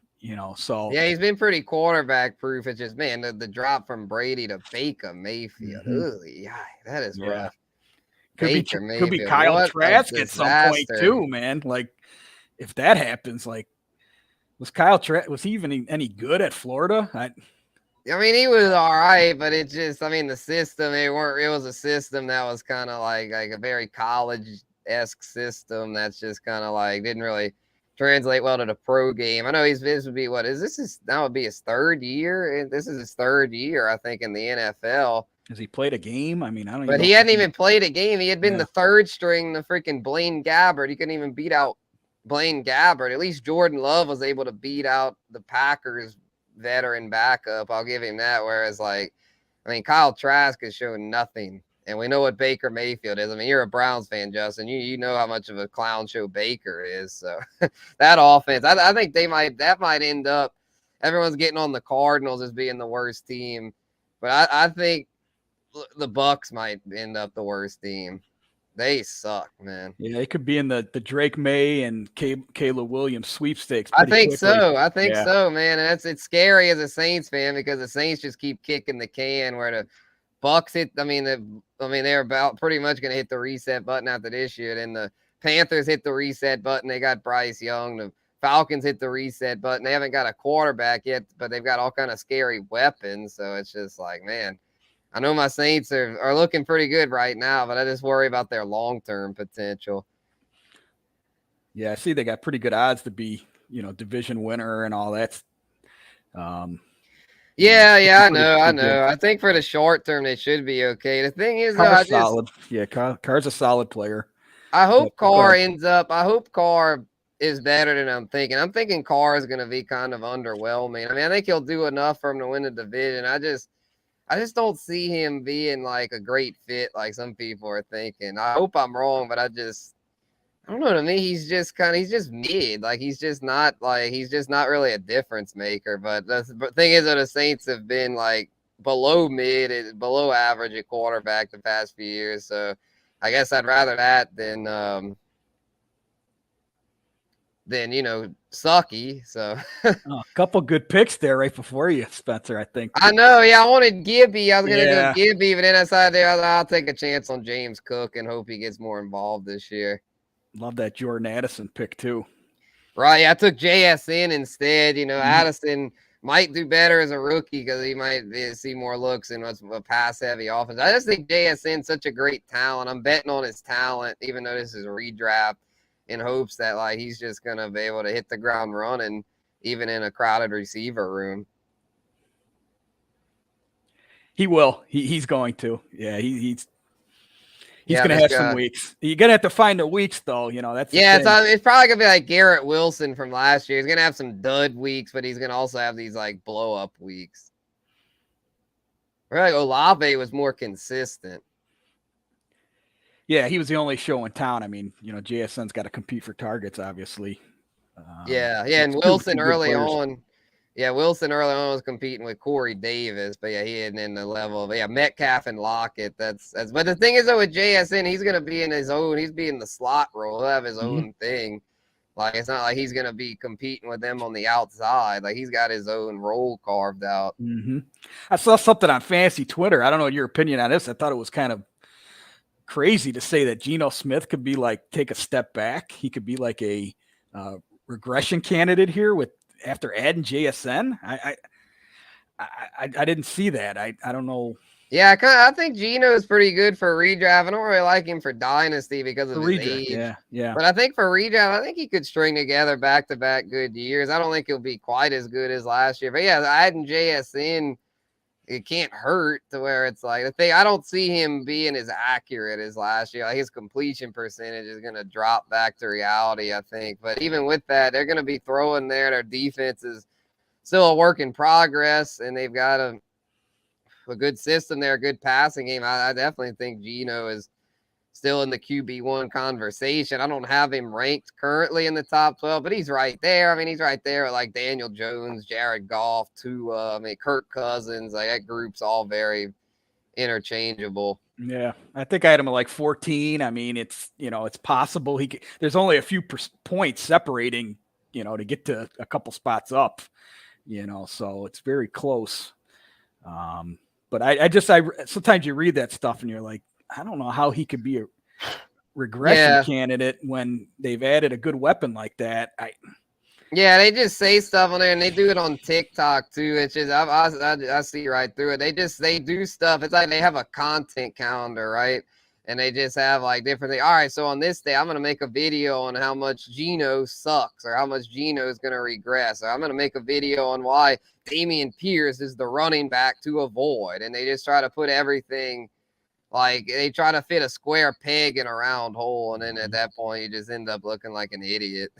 So Yeah, he's been pretty quarterback proof. It's just, man, the drop from Brady to Baker Mayfield. Ugh, yeah, that is yeah, rough. Baker could be Mayfield, Kyle what a Trask at some point disaster. too, man. Like if that happens, like was he even any good at Florida? I mean, he was all right, but it just, I mean, the system, it was a system that was kind of like a very college-esque system that's just kind of like didn't really translate well to the pro game. I know this would be, that would be his 3rd year. This is his 3rd year, I think, in the NFL. Has he played a game? I mean, I don't even But know. he hadn't even played a game. He had been Yeah. the 3rd string, the freaking Blaine Gabbert. He couldn't even beat out Blaine Gabbert. At least Jordan Love was able to beat out the Packers veteran backup. I'll give him that. Whereas, like, I mean, Kyle Trask has shown nothing. And we know what Baker Mayfield is. I mean, you're a Browns fan, Justin. You know how much of a clown show Baker is. So that offense, I think that might end up, everyone's getting on the Cardinals as being the worst team. But I think the Bucks might end up the worst team. They suck, man. Yeah, it could be in the Drake May and Caleb Williams sweepstakes I pretty think quickly. so. I think Yeah. so, man. And it's scary as a Saints fan, because the Saints just keep kicking the can, where the Bucks hit. They're about pretty much going to hit the reset button after this year. Then the Panthers hit the reset button. They got Bryce Young. The Falcons hit the reset button. They haven't got a quarterback yet, but they've got all kind of scary weapons. So it's just like, man, I know my Saints are looking pretty good right now, but I just worry about their long-term potential. Yeah, I see they got pretty good odds to be, division winner and all that. Yeah, I pretty good. know. I think for the short term, they should be okay. The thing is, though, Carr's solid. Yeah, Carr's a solid player. I hope Go Carr ahead. I hope Carr is better than I'm thinking. I'm thinking Carr is going to be kind of underwhelming. I mean, I think he'll do enough for him to win the division. I just don't see him being like a great fit like some people are thinking. I hope I'm wrong, but I don't know. To me, he's just mid. Like he's just not really a difference maker. But the thing is that the Saints have been like below mid, below average at quarterback the past few years. So I guess I'd rather that than than sucky. So A couple good picks there right before you, Spencer. I think. I know. Yeah, I wanted Gibby. I was gonna go Yeah. Gibby, but then I decided I'll take a chance on James Cook and hope he gets more involved this year. Love that Jordan Addison pick too. Right. Yeah, I took JSN instead. Addison might do better as a rookie because he might see more looks in what's a pass heavy offense. I just think JSN's such a great talent. I'm betting on his talent, even though this is a redraft, in hopes that like he's just gonna be able to hit the ground running, even in a crowded receiver room. He will. He's going to. Yeah, he's Yeah, going to have some weeks. You're going to have to find the weeks, though. That's it's probably going to be like Garrett Wilson from last year. He's going to have some dud weeks, but he's going to also have these like blow up weeks. I feel like Olave was more consistent. Yeah, he was the only show in town. I mean, JSN's got to compete for targets, obviously. And Wilson early on. Yeah, Wilson early on was competing with Corey Davis, but yeah, he isn't in the level of Metcalf and Lockett. That's but the thing is though with JSN, he's gonna be in his own. He's be in the slot role. He'll have his own thing. Like it's not like he's gonna be competing with them on the outside. Like he's got his own role carved out. I saw something on Fantasy Twitter. I don't know your opinion on this. I thought it was kind of crazy to say that Geno Smith could be like take a step back. He could be like a regression candidate here with. After adding JSN, I didn't see that. I don't know. Yeah, I think Geno is pretty good for redraft. I don't really like him for dynasty because of his age. Yeah. But I think for redraft, I think he could string together back-to-back good years. I don't think he'll be quite as good as last year. But yeah, adding JSN, it can't hurt to where it's like the thing. I don't see him being as accurate as last year. Like his completion percentage is going to drop back to reality, I think. But even with that, they're going to be throwing there. Their defense is still a work in progress, and they've got a good system there, a good passing game. I definitely think Geno is still in the QB1 conversation. I don't have him ranked currently in the top 12, but he's right there. I mean, he's right there with like Daniel Jones, Jared Goff, Tua, Kirk Cousins. Like that group's all very interchangeable. Yeah, I think I had him at like 14. I mean, it's possible there's only a few points separating, to get to a couple spots up, so it's very close. But I sometimes you read that stuff and you're like, I don't know how he could be a regression candidate when they've added a good weapon like that. Yeah, they just say stuff on there, and they do it on TikTok too. It's just I see right through it. They do stuff. It's like they have a content calendar, right? And they just have like different things. All right, so on this day, I'm gonna make a video on how much Geno sucks, or how much Geno is gonna regress, or I'm gonna make a video on why Dameon Pierce is the running back to avoid. And they just try to put everything. Like they try to fit a square peg in a round hole, and then at that point, you just end up looking like an idiot.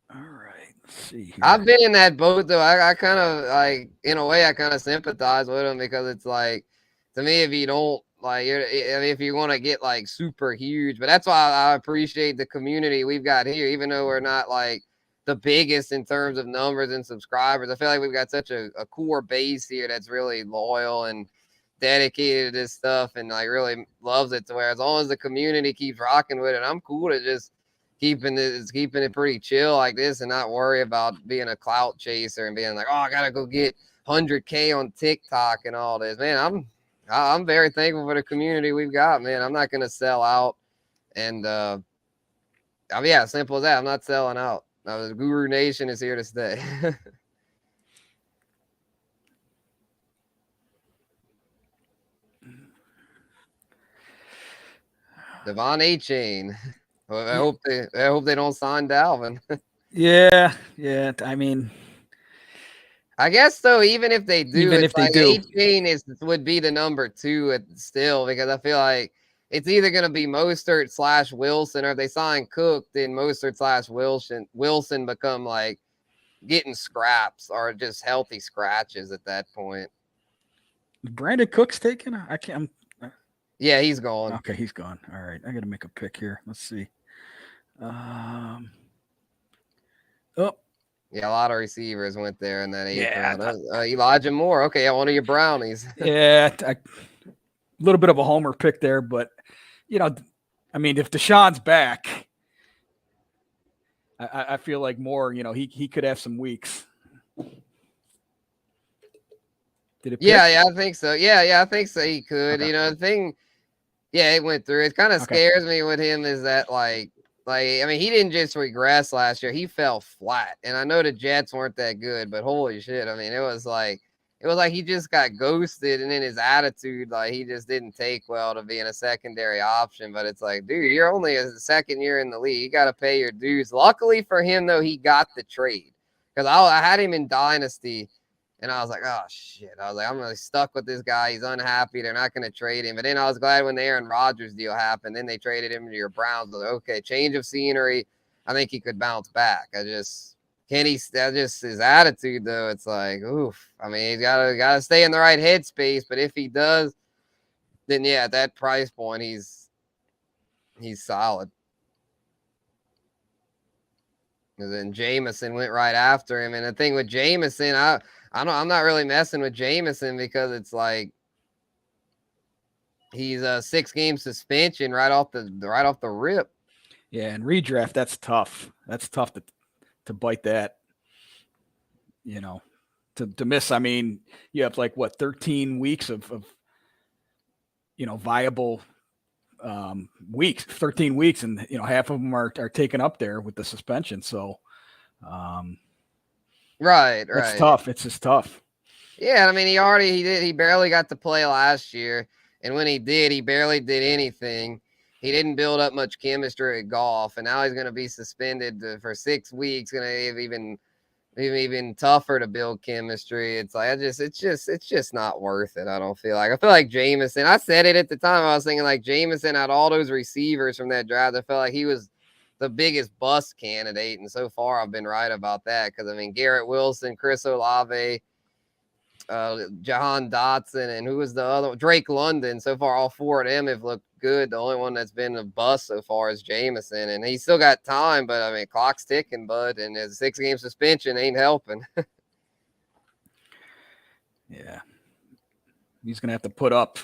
All right, let's see here. I've been in that boat though. I kind of like, in a way, I kind of sympathize with them because it's like, to me, if you don't like, if you want to get like super huge, but that's why I appreciate the community we've got here, even though we're not like the biggest in terms of numbers and subscribers. I feel like we've got such a core base here that's really loyal and dedicated to this stuff and like really loves it, to where as long as the community keeps rocking with it, I'm cool to just keeping it pretty chill like this and not worry about being a clout chaser and being like, oh, I gotta go get 100K on TikTok and all this. Man, I'm very thankful for the community we've got, man. I'm not gonna sell out, and simple as that. I'm not selling out. The Guru Nation is here to stay. Devon A-Chain. I hope they don't sign Dalvin. Yeah. I mean, I guess though, even if they do, A-Chain would be the number 2 still, because I feel like it's either going to be Mostert / Wilson, or if they sign Cook, then Mostert / Wilson become like getting scraps or just healthy scratches at that point. Brandon Cook's taken. I can't. Yeah, he's gone. Okay, he's gone. All right, I got to make a pick here. Let's see. Yeah, a lot of receivers went there in that 8th round. Elijah Moore. Okay, one of your brownies. Yeah, a little bit of a homer pick there, but I mean, if Deshaun's back, I feel like more, he could have some weeks. Did it pick? Yeah, I think so. Yeah, I think so. He could. Okay. The thing, yeah, it went through. It kind of Okay. scares me with him is that I mean, he didn't just regress last year; he fell flat. And I know the Jets weren't that good, but holy shit! I mean, it was like he just got ghosted, and then his attitude, like he just didn't take well to being a secondary option. But it's like, dude, you're only a second year in the league; you got to pay your dues. Luckily for him, though, he got the trade because I had him in Dynasty. And I was like, oh, shit. I was like, I'm really stuck with this guy. He's unhappy. They're not going to trade him. But then I was glad when the Aaron Rodgers deal happened. Then they traded him to your Browns. I was like, okay, change of scenery. I think he could bounce back. His attitude, though, it's like, oof. I mean, he's gotta stay in the right headspace. But if he does, then, yeah, at that price point, he's solid. And then Jameson went right after him. And the thing with Jameson, I'm not really messing with Jameson because it's like he's a 6-game suspension right off the rip. Yeah, and redraft, that's tough. That's tough to bite that. To miss. I mean, you have 13 weeks of viable weeks, 13 weeks, and half of them are taken up there with the suspension. So, right, it's tough. It's just tough. Yeah, I mean, he barely got to play last year, and when he did, he barely did anything. He didn't build up much chemistry at golf, and now he's going to be suspended for 6 weeks. Going to have even tougher to build chemistry. It's like it's just not worth it. I feel like Jameson. I said it at the time. I was thinking like Jameson had all those receivers from that draft. I felt like he was the biggest bust candidate, and so far I've been right about that because I mean Garrett Wilson, Chris Olave, Jahan Dotson, and who was the other? Drake London. So far, all 4 of them have looked good. The only one that's been a bust so far is Jameson, and he's still got time, but I mean, clock's ticking, bud, and his 6-game suspension ain't helping. Yeah, he's gonna have to put up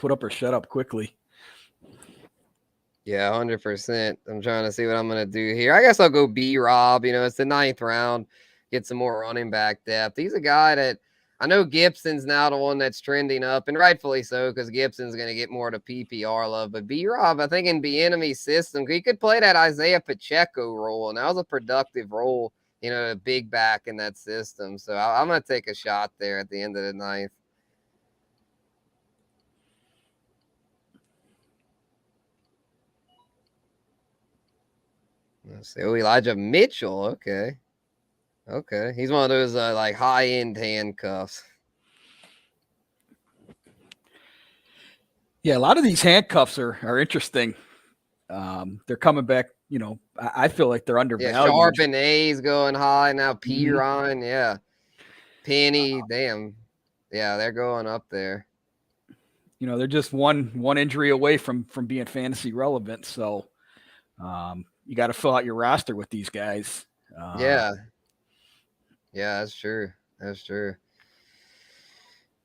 or shut up quickly. Yeah, 100%. I'm trying to see what I'm gonna do here. I guess I'll go B-Rob. It's the 9th round. Get some more running back depth. He's a guy that I know Gibson's now the one that's trending up, and rightfully so, because Gibson's going to get more to PPR love. But B-Rob, I think in Bieniemy's system, he could play that Isaiah Pacheco role, and that was a productive role, a big back in that system. So I'm going to take a shot there at the end of the 9th. Let's see. Oh, Elijah Mitchell. Okay. He's one of those high-end handcuffs. Yeah, a lot of these handcuffs are interesting. They're coming back. I feel like they're undervalued. Yeah, Sharp and A's going high now. Piron, yeah. Penny, damn. Yeah, they're going up there. They're just one injury away from being fantasy relevant. So you got to fill out your roster with these guys. Yeah, that's true.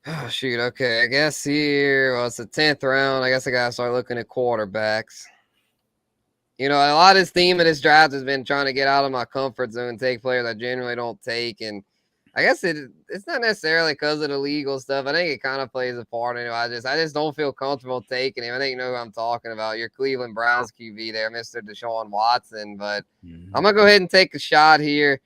Oh, shoot. Okay, I guess here, it's the 10th round. I guess I got to start looking at quarterbacks. A lot of this theme of this draft has been trying to get out of my comfort zone and take players I generally don't take. And I guess it's not necessarily because of the legal stuff. I think it kind of plays a part in it. I just don't feel comfortable taking him. I think you know who I'm talking about. Your Cleveland Browns QB there, Mr. Deshaun Watson. But I'm going to go ahead and take a shot here.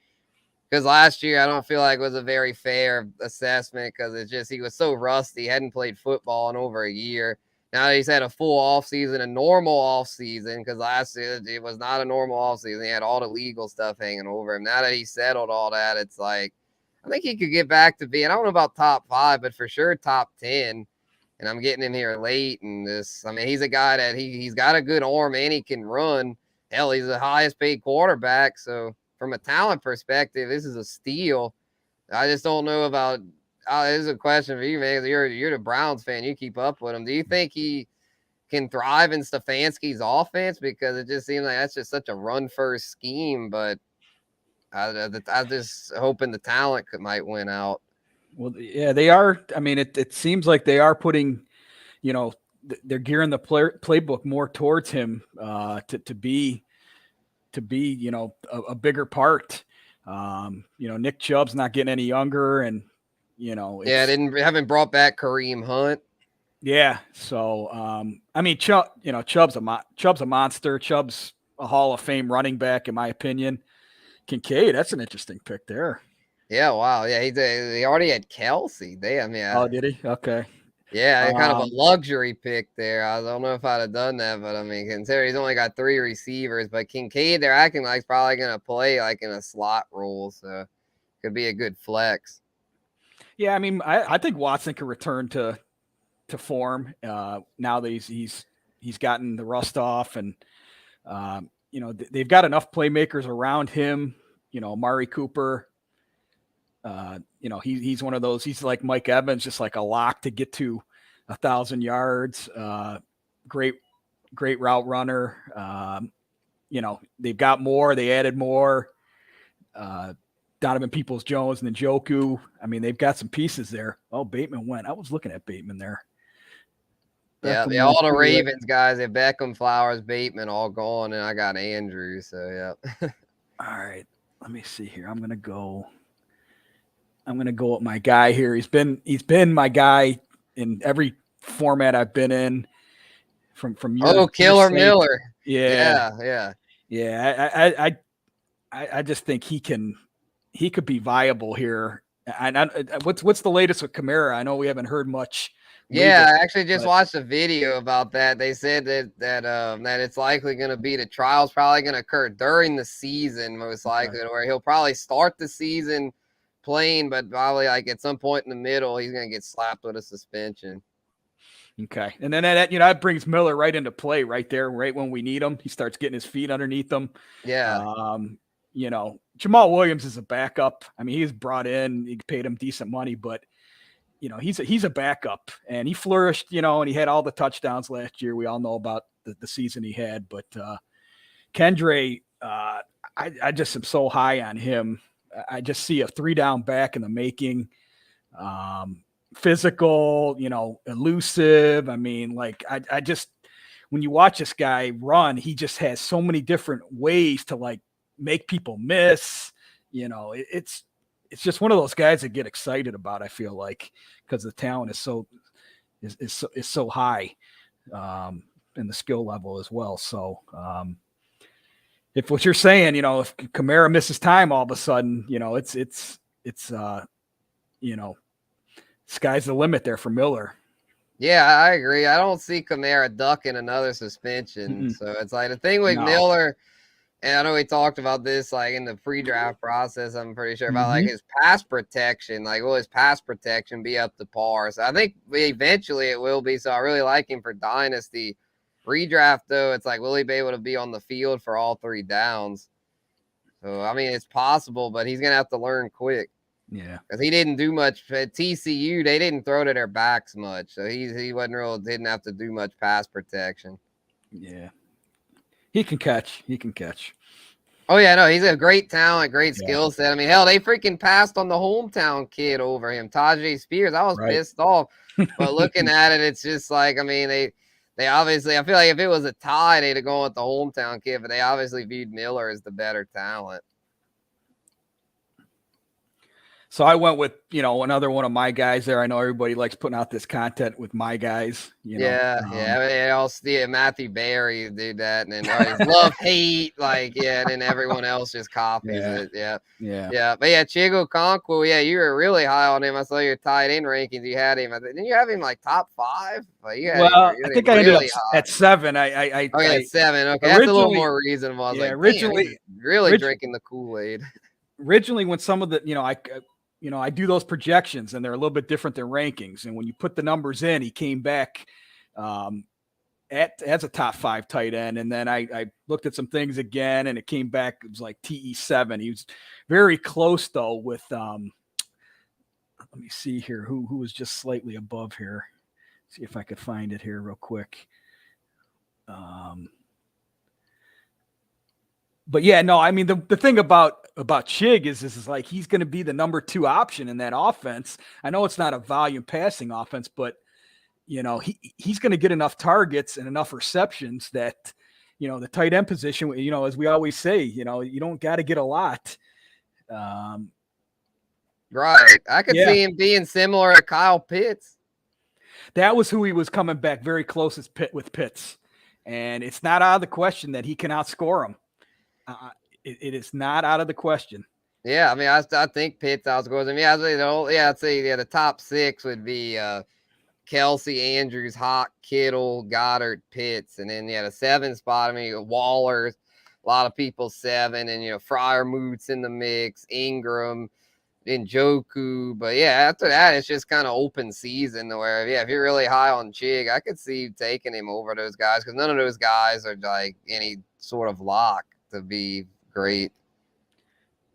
Because last year, I don't feel like it was a very fair assessment because he was so rusty. He hadn't played football in over a year. Now that he's had a full offseason, a normal offseason, because last year it was not a normal offseason. He had all the legal stuff hanging over him. Now that he settled all that, it's like, I think he could get back to being, I don't know about top 5, but for sure top 10. And I'm getting him here late. And he's a guy that he's got a good arm and he can run. Hell, he's the highest paid quarterback. So, from a talent perspective, this is a steal. I just don't know about. This is a question for you, man. You're the Browns fan. You keep up with him. Do you think he can thrive in Stefanski's offense? Because it just seems like that's just such a run-first scheme. But I just hoping the talent might win out. Well, yeah, they are. I mean, it seems like they are putting, they're gearing the playbook more towards him to be to be, a bigger part. Nick Chubb's not getting any younger, and haven't brought back Kareem Hunt. Yeah. So, I mean, Chubb's a monster. Chubb's a Hall of Fame running back, in my opinion. Kincaid, that's an interesting pick there. Yeah. Wow. Yeah. He already had Kelsey. Damn. Yeah. Oh, did he? Okay. Yeah. Kind of a luxury pick there. I don't know if I'd have done that, but I mean, consider he's only got 3 receivers, but Kincaid, they're acting like he's probably going to play like in a slot role. So could be a good flex. Yeah. I mean, I think Watson can return to form now that he's gotten the rust off, and they've got enough playmakers around him. Amari Cooper, he's one of those. He's like Mike Evans, just like a lock to get to 1,000 yards. Great route runner. They've got more. They added more. Donovan Peoples-Jones and Njoku. I mean, they've got some pieces there. Oh, Bateman went. I was looking at Bateman there. Yeah, all the Ravens guys, they Beckham, Flowers, Bateman, all gone, and I got Andrews. So yeah. All right, let me see here. I'm gonna go with my guy here. He's been my guy in every format I've been in. From your Killer Miller. Yeah. I just think he could be viable here. And what's the latest with Kamara? I know we haven't heard much. Yeah, I actually just watched a video about that. They said that it's likely going to be the trial's probably going to occur during the season, most likely, where he'll probably start the season playing, but probably like at some point in the middle, he's going to get slapped with a suspension. Okay, and then that brings Miller right into play right there, right when we need him. He starts getting his feet underneath him. Yeah. Jamal Williams is a backup. I mean, he's brought in, he paid him decent money, but he's a backup, and he flourished, and he had all the touchdowns last year. We all know about the season he had, but Kendre, I just am so high on him. I just see a 3-down back in the making. Physical, elusive. I mean, like I just, when you watch this guy run, he just has so many different ways to like make people miss. It's just one of those guys that get excited about, I feel like, because the talent is so high, and the skill level as well. So if what you're saying, if Kamara misses time all of a sudden, it's sky's the limit there for Miller. Yeah, I agree. I don't see Kamara ducking another suspension. Mm-mm. So it's like the thing with Miller, and I know we talked about this like in the pre-draft process, I'm pretty sure, about like his pass protection. Like, will his pass protection be up to par? So I think eventually it will be. So I really like him for Dynasty. Redraft, though, it's like, will he be able to be on the field for all 3 downs? So, I mean, it's possible, but he's going to have to learn quick. Yeah, because he didn't do much at TCU. They didn't throw to their backs much, so he didn't have to do much pass protection. Yeah, he can catch. Oh yeah, no, he's a great talent, great skill set. I mean, hell, they freaking passed on the hometown kid over him, Tajay Spears. I was pissed off, but looking at it, it's just like, I mean, they obviously, I feel like if it was a tie, they'd have gone with the hometown kid, but they obviously viewed Miller as the better talent. So I went with, another one of my guys there. I know everybody likes putting out this content with my guys. I'll see Matthew Berry did that, and then love hate, and then everyone else just copies it. Yeah. But Chigo Okonkwo, you were really high on him. I saw your tight end rankings. You had him. Didn't you have him like top 5? I think I ended up at 7. At 7. Okay, that's a little more reasonable. I was originally really drinking the Kool-Aid. Originally, when some of the, I do those projections and they're a little bit different than rankings. And when you put the numbers in, he came back as a top 5 tight end. And then I looked at some things again and it came back. It was like TE7. He was very close though with, let me see here, who was just slightly above here. See if I could find it here real quick. But I mean, the thing about Chig is like he's going to be the number 2 option in that offense. I know it's not a volume passing offense, but he's going to get enough targets and enough receptions that the tight end position, as we always say, you don't got to get a lot. Right. I could Yeah, see him being similar to Kyle Pitts. that was who he was coming back very close as with Pitts. And it's not out of the question that he can outscore him. It is not out of the question. Yeah, I mean, I think Pitts outscores him. Yeah, I'd say the top 6 would be Kelsey, Andrews, Hawk, Kittle, Goddard, Pitts, and then the 7 spot. I mean, Waller's a lot of people 7, and Fryer Moots in the mix, Ingram, Njoku. But yeah, after that, it's just kind of open season where if you're really high on Chig, I could see taking him over those guys because none of those guys are like any sort of lock to be great.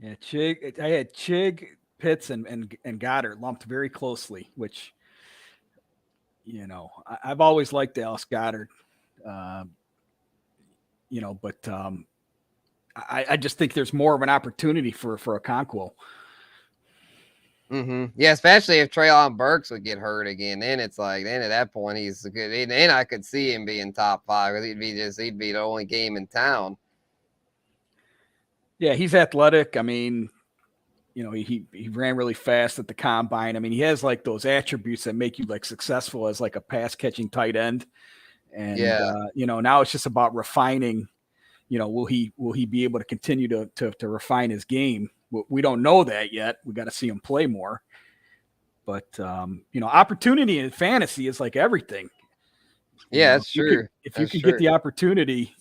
Yeah, Chig. I had Chig, Pitts, and Goddard lumped very closely, which I've always liked Dallas Goddard. But I just think there's more of an opportunity for a Conquo. Yeah, especially if Treylon Burks would get hurt again, then it's like then at that point he's good. Then I could see him being top 5 because he'd be the only game in town. Yeah, he's athletic. I mean, he ran really fast at the combine. I mean, he has like those attributes that make you like successful as like a pass catching tight end. And now it's just about refining. Will he be able to continue to refine his game? We don't know that yet. We got to see him play more. But opportunity in fantasy is like everything. Yeah, that's true. If you can get the opportunity,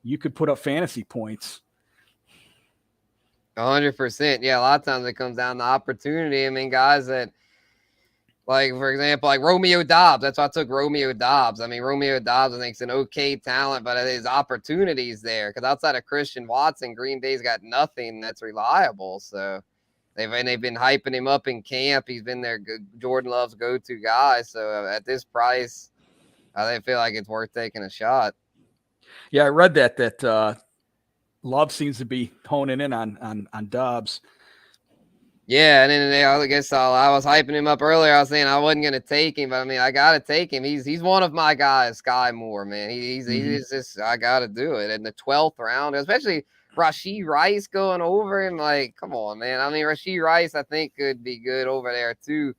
you could put up fantasy points. 100%. Yeah, a lot of times it comes down to opportunity. I mean, guys that, like, for example, like Romeo Dobbs. That's why I took Romeo Dobbs. I mean, Romeo Dobbs, I think, is an okay talent, but his opportunities there. Because outside of Christian Watson, Green Bay's got nothing that's reliable. So they've been hyping him up in camp. He's been their Jordan Love's go-to guy. So at this price, I feel like it's worth taking a shot. Yeah, I read that Love seems to be honing in on Dobbs. Yeah, and then I guess I was hyping him up earlier. I was saying I wasn't going to take him, but I mean I got to take him. He's one of my guys, Sky Moore, man. He's just I got to do it in the 12th round, especially Rashee Rice going over him. Like, come on, man. I mean Rashee Rice I think could be good over there too.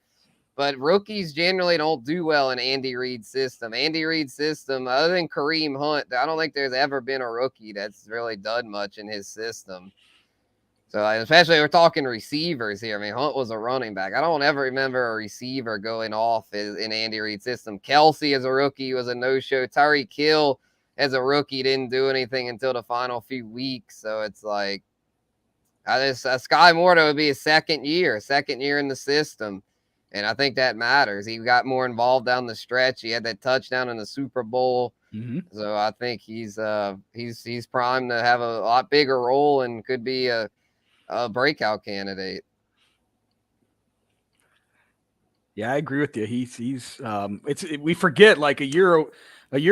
But rookies generally don't do well in Andy Reid's system. Andy Reid's system, other than Kareem Hunt, I don't think there's ever been a rookie that's really done much in his system. So especially we're talking receivers here. I mean, Hunt was a running back. I don't ever remember a receiver going off in Andy Reid's system. Kelsey as a rookie was a no-show. Tyreek Hill as a rookie didn't do anything until the final few weeks. So it's like Sky Moore would be his second year in the system. And I think that matters. He got more involved down the stretch. He had that touchdown in the Super Bowl. So I think he's primed to have a lot bigger role and could be a breakout candidate. Yeah, I agree with you. We forget like a year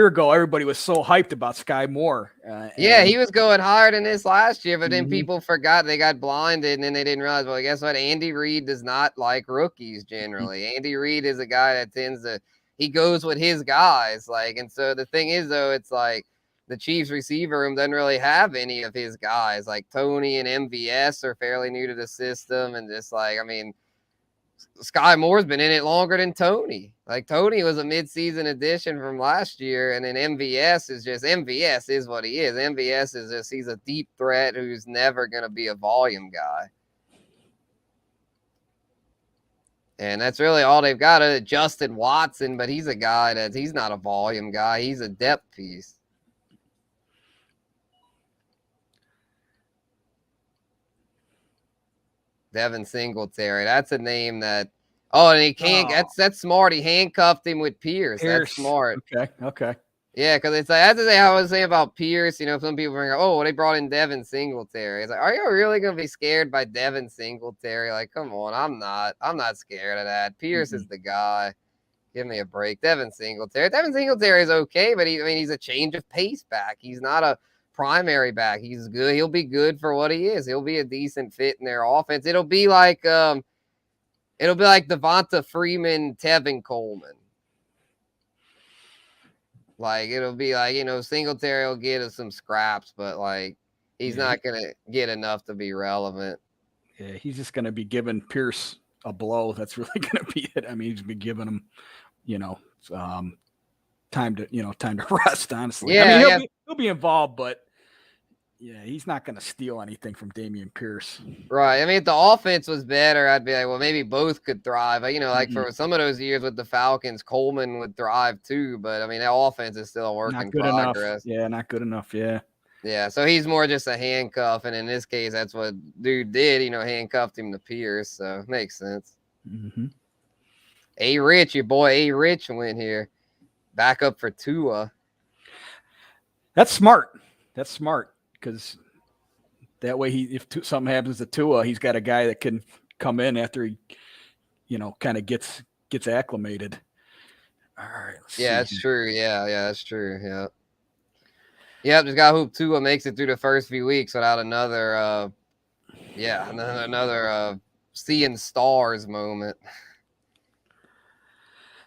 ago, everybody was so hyped about Sky Moore. Yeah, he was going higher than this last year, but then people forgot, they got blinded, and then they didn't realize, well, guess what? Andy Reid does not like rookies generally. Andy Reid is a guy that he goes with his guys. Like, and so the thing is, though, it's like the Chiefs receiver room doesn't really have any of his guys. Like Tony and MVS are fairly new to the system, and just like, I mean, Sky Moore's been in it longer than Tony. Like Tony was a midseason addition from last year, and then MVS is what he is. MVS is just he's a deep threat who's never going to be a volume guy. And that's really all they've got. Justin Watson, but he's a guy he's not a volume guy. He's a depth piece. Devin Singletary. That's a name that. Oh, and he can't. That's smart. He handcuffed him with Pierce. That's smart. Okay. Yeah, because it's like that's the thing I was saying about Pierce. Some people bring up, oh, they brought in Devin Singletary. It's like, are you really gonna be scared by Devin Singletary? Like, come on, I'm not scared of that. Pierce is the guy. Give me a break. Devin Singletary is okay, but he's a change of pace back. He's not a primary back. He's good. He'll be good for what he is. He'll be a decent fit in their offense. It'll be like Devonta Freeman, Tevin Coleman. Like it'll be like, Singletary will get us some scraps, but like he's Yeah, not gonna get enough to be relevant. yeah, he's just going to be giving Pierce a blow. That's really going to be it. I mean, he's been giving him, you know, time to rest. Honestly, I mean, Yeah, yeah, he'll be involved, but yeah, he's not going to steal anything from Damian Pierce. right. I mean, if the offense was better, I'd be like, well, maybe both could thrive. Like Mm-mm. for some of those years with the Falcons, Coleman would thrive too. But I mean, that offense is still a work Not in good enough. progress. Yeah, not good enough. Yeah. Yeah, so he's more just a handcuff, and in this case, that's what dude did. Handcuffed him to Pierce, so makes sense. Mm-hmm. A Rich, your boy A Rich went here, back up for Tua. That's smart. That's smart because that way, if something happens to Tua, he's got a guy that can come in after he, kind of gets acclimated. All right. Yeah, that's true. Yeah, that's true. Yeah. Yep, just got hope Tua makes it through the first few weeks without another another seeing stars moment.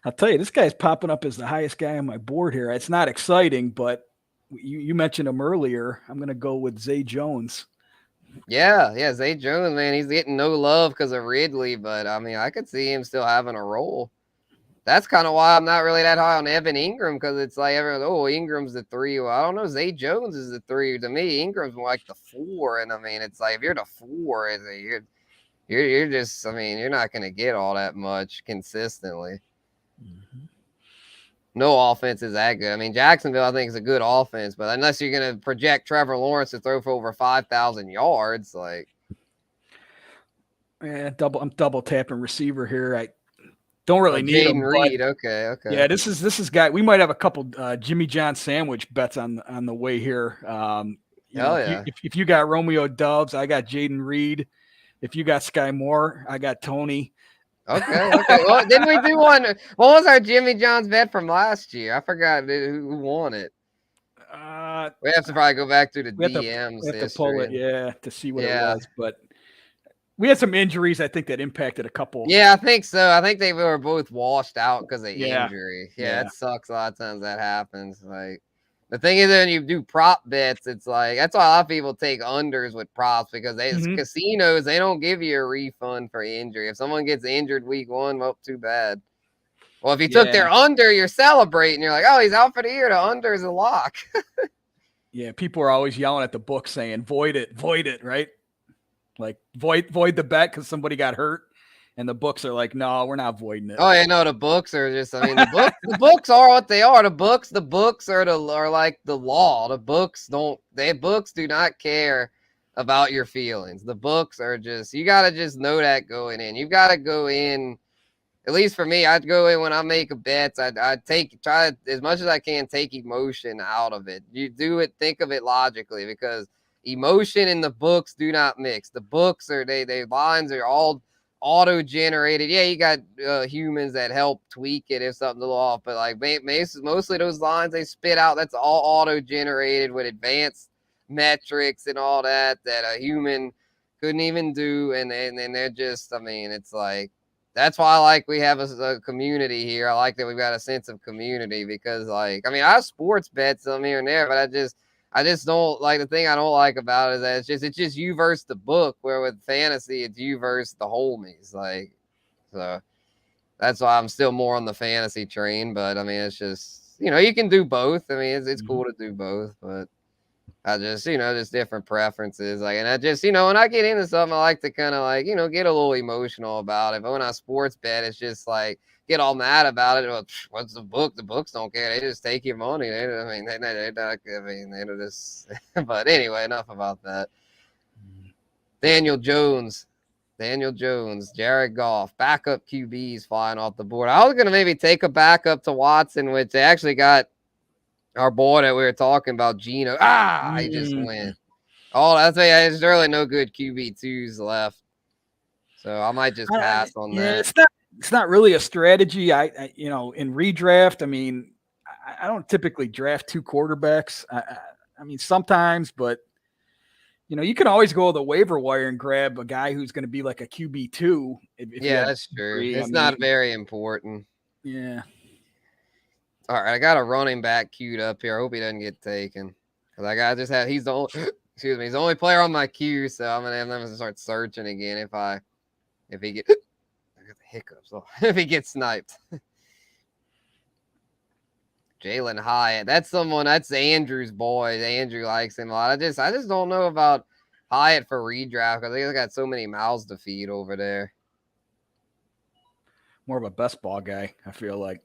I'll tell you, this guy's popping up as the highest guy on my board here. It's not exciting, but you mentioned him earlier. I'm going to go with Zay Jones. Yeah, Zay Jones, man, he's getting no love because of Ridley, but I mean, I could see him still having a role. That's kind of why I'm not really that high on Evan Ingram, because it's like everyone, Ingram's the 3. Well, I don't know. Zay Jones is the 3. To me, Ingram's more like the 4. And I mean, it's like if you're the 4, you're just, I mean, you're not going to get all that much consistently. Mm-hmm. No offense is that good. I mean, Jacksonville, I think, is a good offense, but unless you're going to project Trevor Lawrence to throw for over 5,000 yards, like. Yeah, I'm double tapping receiver here. I don't really need him. Jaden Reed. Okay. Yeah, this is guy. We might have a couple Jimmy John sandwich bets on the way here. If you got Romeo Doubs, I got Jaden Reed. If you got Sky Moore, I got Tony. Okay. Well, didn't we do one? What was our Jimmy John's bet from last year? I forgot who won it. We have to probably go back through the DMs. We have to pull it, to see what it was. But we had some injuries, I think, that impacted a couple. Yeah, I think so. I think they were both washed out because of injury. Yeah, it sucks. A lot of times that happens. Like the thing is, when you do prop bets, it's like that's why a lot of people take unders with props because casinos, they don't give you a refund for injury. If someone gets injured week 1, well, too bad. Well, if you took their under, you're celebrating. You're like, oh, he's out for the year. The under is a lock. Yeah, people are always yelling at the book saying, void it, right? Like void the bet because somebody got hurt. And the books are like, no, we're not voiding it. Oh yeah, no, the books are just. I mean, the books are what they are. The books are like the law. The books do not care about your feelings. The books are just. You gotta just know that going in. You gotta go in. At least for me, I'd go in when I make a bet. I'd try as much as I can take emotion out of it. You do it, think of it logically, because emotion and the books do not mix. The books are they lines are all auto-generated. Yeah, you got humans that help tweak it if something's a little off, but like mostly those lines they spit out, that's all auto-generated with advanced metrics and all that a human couldn't even do, and they're just, I mean, it's like that's why I like we have a community here. I like that we've got a sense of community because, like, I mean, I have sports bets some here and there, but I just don't like the thing I don't like about it is that it's just you versus the book, where with fantasy it's you versus the homies. Like, so that's why I'm still more on the fantasy train. But I mean, it's just, you can do both. I mean, it's cool to do both, but I just, just different preferences. Like, and I just, when I get into something, I like to kind of like, get a little emotional about it. But when I sports bet, it's just like, get all mad about it. Well, what's the book? The books don't care. They just take your money. They're just. But anyway, enough about that. Daniel Jones, Jared Goff, backup QBs flying off the board. I was gonna maybe take a backup to Watson, which they actually got our boy that we were talking about, Gino. He just went. Oh, that's there's really no good QB2s left. So I might just pass on that. It's not really a strategy. I in redraft, I mean, I don't typically draft 2 quarterbacks. I mean, sometimes, but you can always go to the waiver wire and grab a guy who's going to be like a QB2. That's true. It's not very important. Yeah. All right, I got a running back queued up here. I hope he doesn't get taken. Cause I got just had he's the only excuse me, he's the only player on my queue, so I'm gonna have them to start searching again if he get I got the hiccups. Oh, if he gets sniped. Jalen Hyatt. That's Andrew's boy. Andrew likes him a lot. I just don't know about Hyatt for redraft because he's got so many mouths to feed over there. More of a best ball guy, I feel like.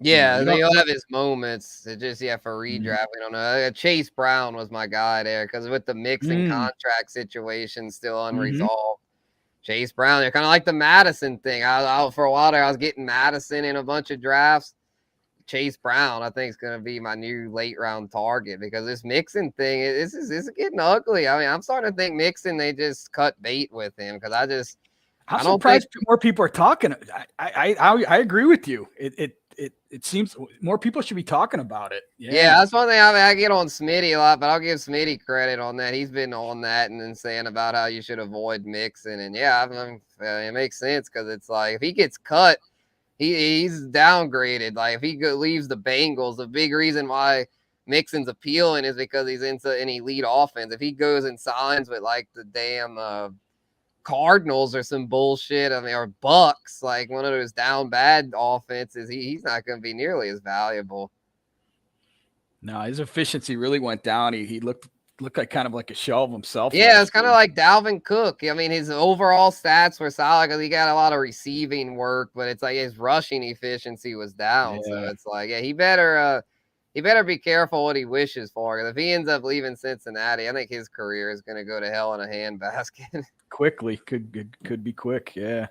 Yeah, he'll have his moments. It just for redraft, we don't know. Chase Brown was my guy there because with the Mixon contract situation still unresolved. Chase Brown, they're kind of like the Madison thing. I for a while there, I was getting Madison in a bunch of drafts. Chase Brown, I think, is going to be my new late round target because this Mixon thing is getting ugly. I mean, I'm starting to think Mixon they just cut bait with him because I'm surprised more people are talking. I agree with you. It seems more people should be talking about it. Yeah, that's one thing I get on Smitty a lot, but I'll give Smitty credit on that. He's been on that and then saying about how you should avoid Mixon. And yeah, it makes sense because it's like if he gets cut, he's downgraded. Like if he leaves the Bengals, the big reason why Mixon's appealing is because he's into an elite offense. If he goes and signs with like the damn Cardinals or some bullshit, or Bucks, like one of those down bad offenses, he's not going to be nearly as valuable. No, his efficiency really went down. He looked like kind of like a shell of himself. Yeah, it's kind of like Dalvin Cook. I mean, his overall stats were solid because he got a lot of receiving work, but it's like his rushing efficiency was down. Yeah. So it's like, he better be careful what he wishes for. Because if he ends up leaving Cincinnati, I think his career is going to go to hell in a handbasket. Quickly, could be quick. Yeah.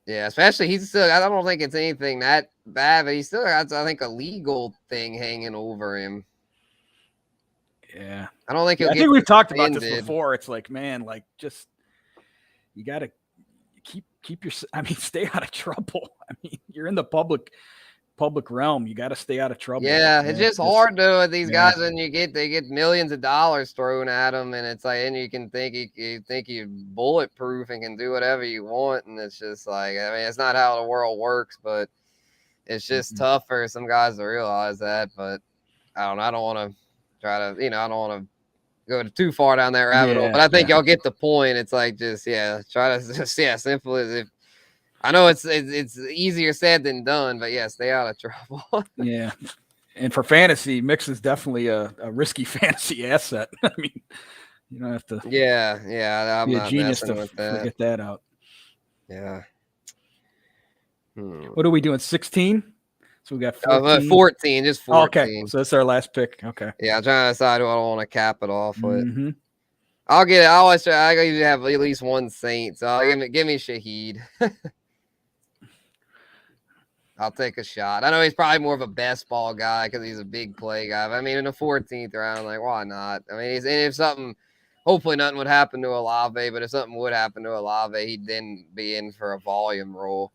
Yeah, especially he's still. I don't think it's anything that bad, but he still has, I think, a legal thing hanging over him. Yeah, I don't think I think we've talked about this before. It's like, man, like just you got to keep your. I mean, stay out of trouble. I mean, you're in the public realm. You got to stay out of trouble. Yeah, it's just hard to with these guys when they get millions of dollars thrown at them, and it's like, and you can think you're bulletproof and can do whatever you want, and it's just like, I mean, it's not how the world works, but it's just tough for some guys to realize that. But I don't know. I don't want to try to, I don't want to go too far down that rabbit hole. But I think y'all get the point. It's like just try to simple as if. I know it's easier said than done, but stay out of trouble. Yeah. And for fantasy, Mixon's definitely a risky fantasy asset. I mean, you don't have to. Yeah. I'm be not a genius messing to with that. Figure that out. Yeah. What are we doing? 16? So we got 14. 14, just 14. Okay, so that's our last pick. Okay. Yeah, I'm trying to decide who I want to cap it off with. I usually have at least one Saint, so give me Shaheed. I'll take a shot. I know he's probably more of a best ball guy because he's a big play guy. But I mean, in the 14th round, like, why not? I mean, if something, hopefully nothing would happen to Olave, but if something would happen to Olave, he'd then be in for a volume role.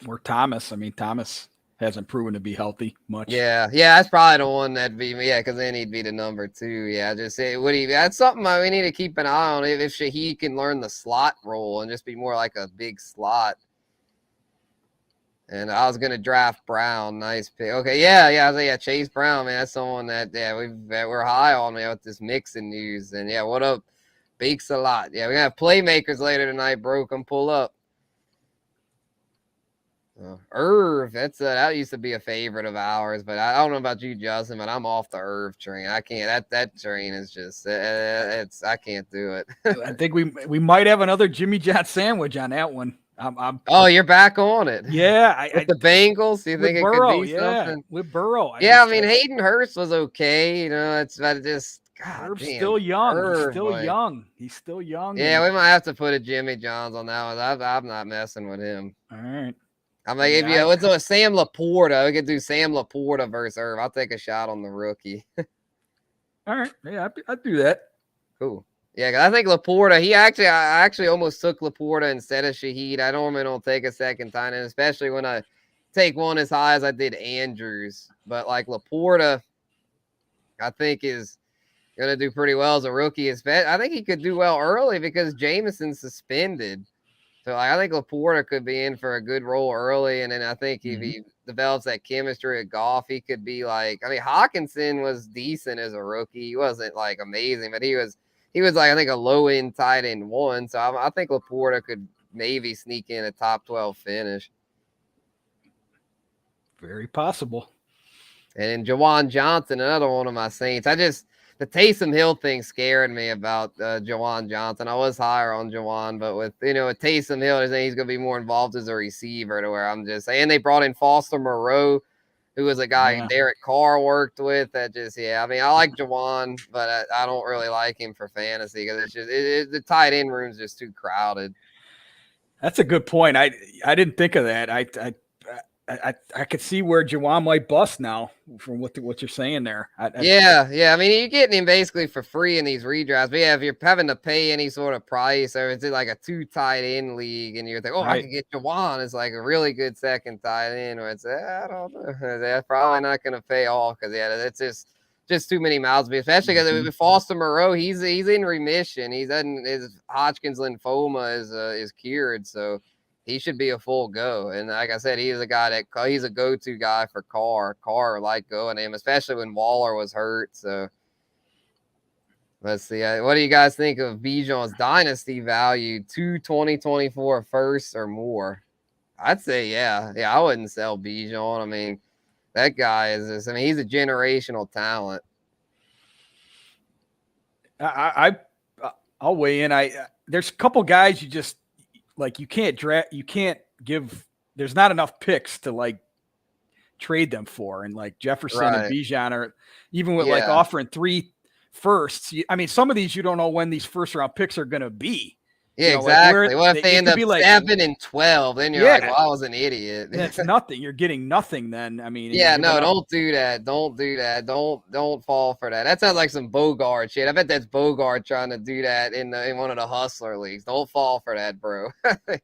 Or Thomas. I mean, Thomas hasn't proven to be healthy much. Yeah, that's probably the one that'd be because then he'd be the number 2. Yeah, just say that's something we need to keep an eye on. If Shaheed can learn the slot role and just be more like a big slot. And I was gonna draft Brown. Nice pick. Okay, yeah. Chase Brown, man. That's someone that we're high on, man, with this Mixon news. And what up? Bakes a lot. Yeah, we're gonna have playmakers later tonight, bro. Come pull up. Irv, that used to be a favorite of ours, but I don't know about you, Justin, but I'm off the Irv train. I can't. That train is just I can't do it. I think we might have another Jimmy John sandwich on that one. Oh, you're back on it. Yeah, with the Bengals. Do you think Burrow, it could be something with Burrow? I mean, Hayden Hurst was okay. It's just Irv's still young. He's still young. Yeah, we might have to put a Jimmy Johns on that one. I'm not messing with him. All right. I'm like, it's a Sam Laporta. We could do Sam Laporta versus Irv. I'll take a shot on the rookie. All right. Yeah, I'd do that. Cool. Yeah, cause I think Laporta, I actually almost took Laporta instead of Shaheed. I normally don't take a second time, and especially when I take one as high as I did Andrews. But like Laporta, I think is going to do pretty well as a rookie. I think he could do well early because Jameson's suspended. So like, I think Laporta could be in for a good role early, and then I think if Mhm. he develops that chemistry at golf, he could be like. I mean, Hawkinson was decent as a rookie. He wasn't like amazing, but he was like I think a low end tight end one. So I think Laporta could maybe sneak in a top 12 finish. Very possible. And then Jawan Johnson, another one of my Saints. The Taysom Hill thing scared me about Jawan Johnson. I was higher on Jawan, but with Taysom Hill, I think he's going to be more involved as a receiver. To where I'm just saying they brought in Foster Moreau, who was a guy Derek Carr worked with. That just I mean I like Jawan, but I don't really like him for fantasy because it's just the tight end room's just too crowded. That's a good point. I didn't think of that. I could see where Jawan might bust now from what you're saying there. Yeah. I mean, you're getting him basically for free in these redrafts. But yeah, if you're having to pay any sort of price, or it's like a 2 tight end league, and you're thinking, I could get Jawan, it's like a really good second tight end. Or it's I don't know, that's probably not going to pay off because it's just too many mouths to be. Especially because with Foster Moreau, he's in remission. His Hodgkin's lymphoma is cured, so he should be a full go. And like I said, he's a go-to guy for Carr. Carr liked going him, especially when Waller was hurt. So let's see. What do you guys think of Bijan's dynasty value? 2024 first or more? I'd say, yeah. I wouldn't sell Bijan. I mean, that guy he's a generational talent. I'll weigh in. There's a couple guys you just like you can't give. There's not enough picks to like trade them for, and like Jefferson and Bijan are even with like offering 3 firsts. I mean, some of these you don't know when these first round picks are going to be. Yeah, exactly. What if they end up 7 and 12? Then you're like, well, I was an idiot. That's nothing. You're getting nothing then. I mean, don't do that. Don't do that. Don't fall for that. That sounds like some Bogart shit. I bet that's Bogart trying to do that in one of the hustler leagues. Don't fall for that, bro.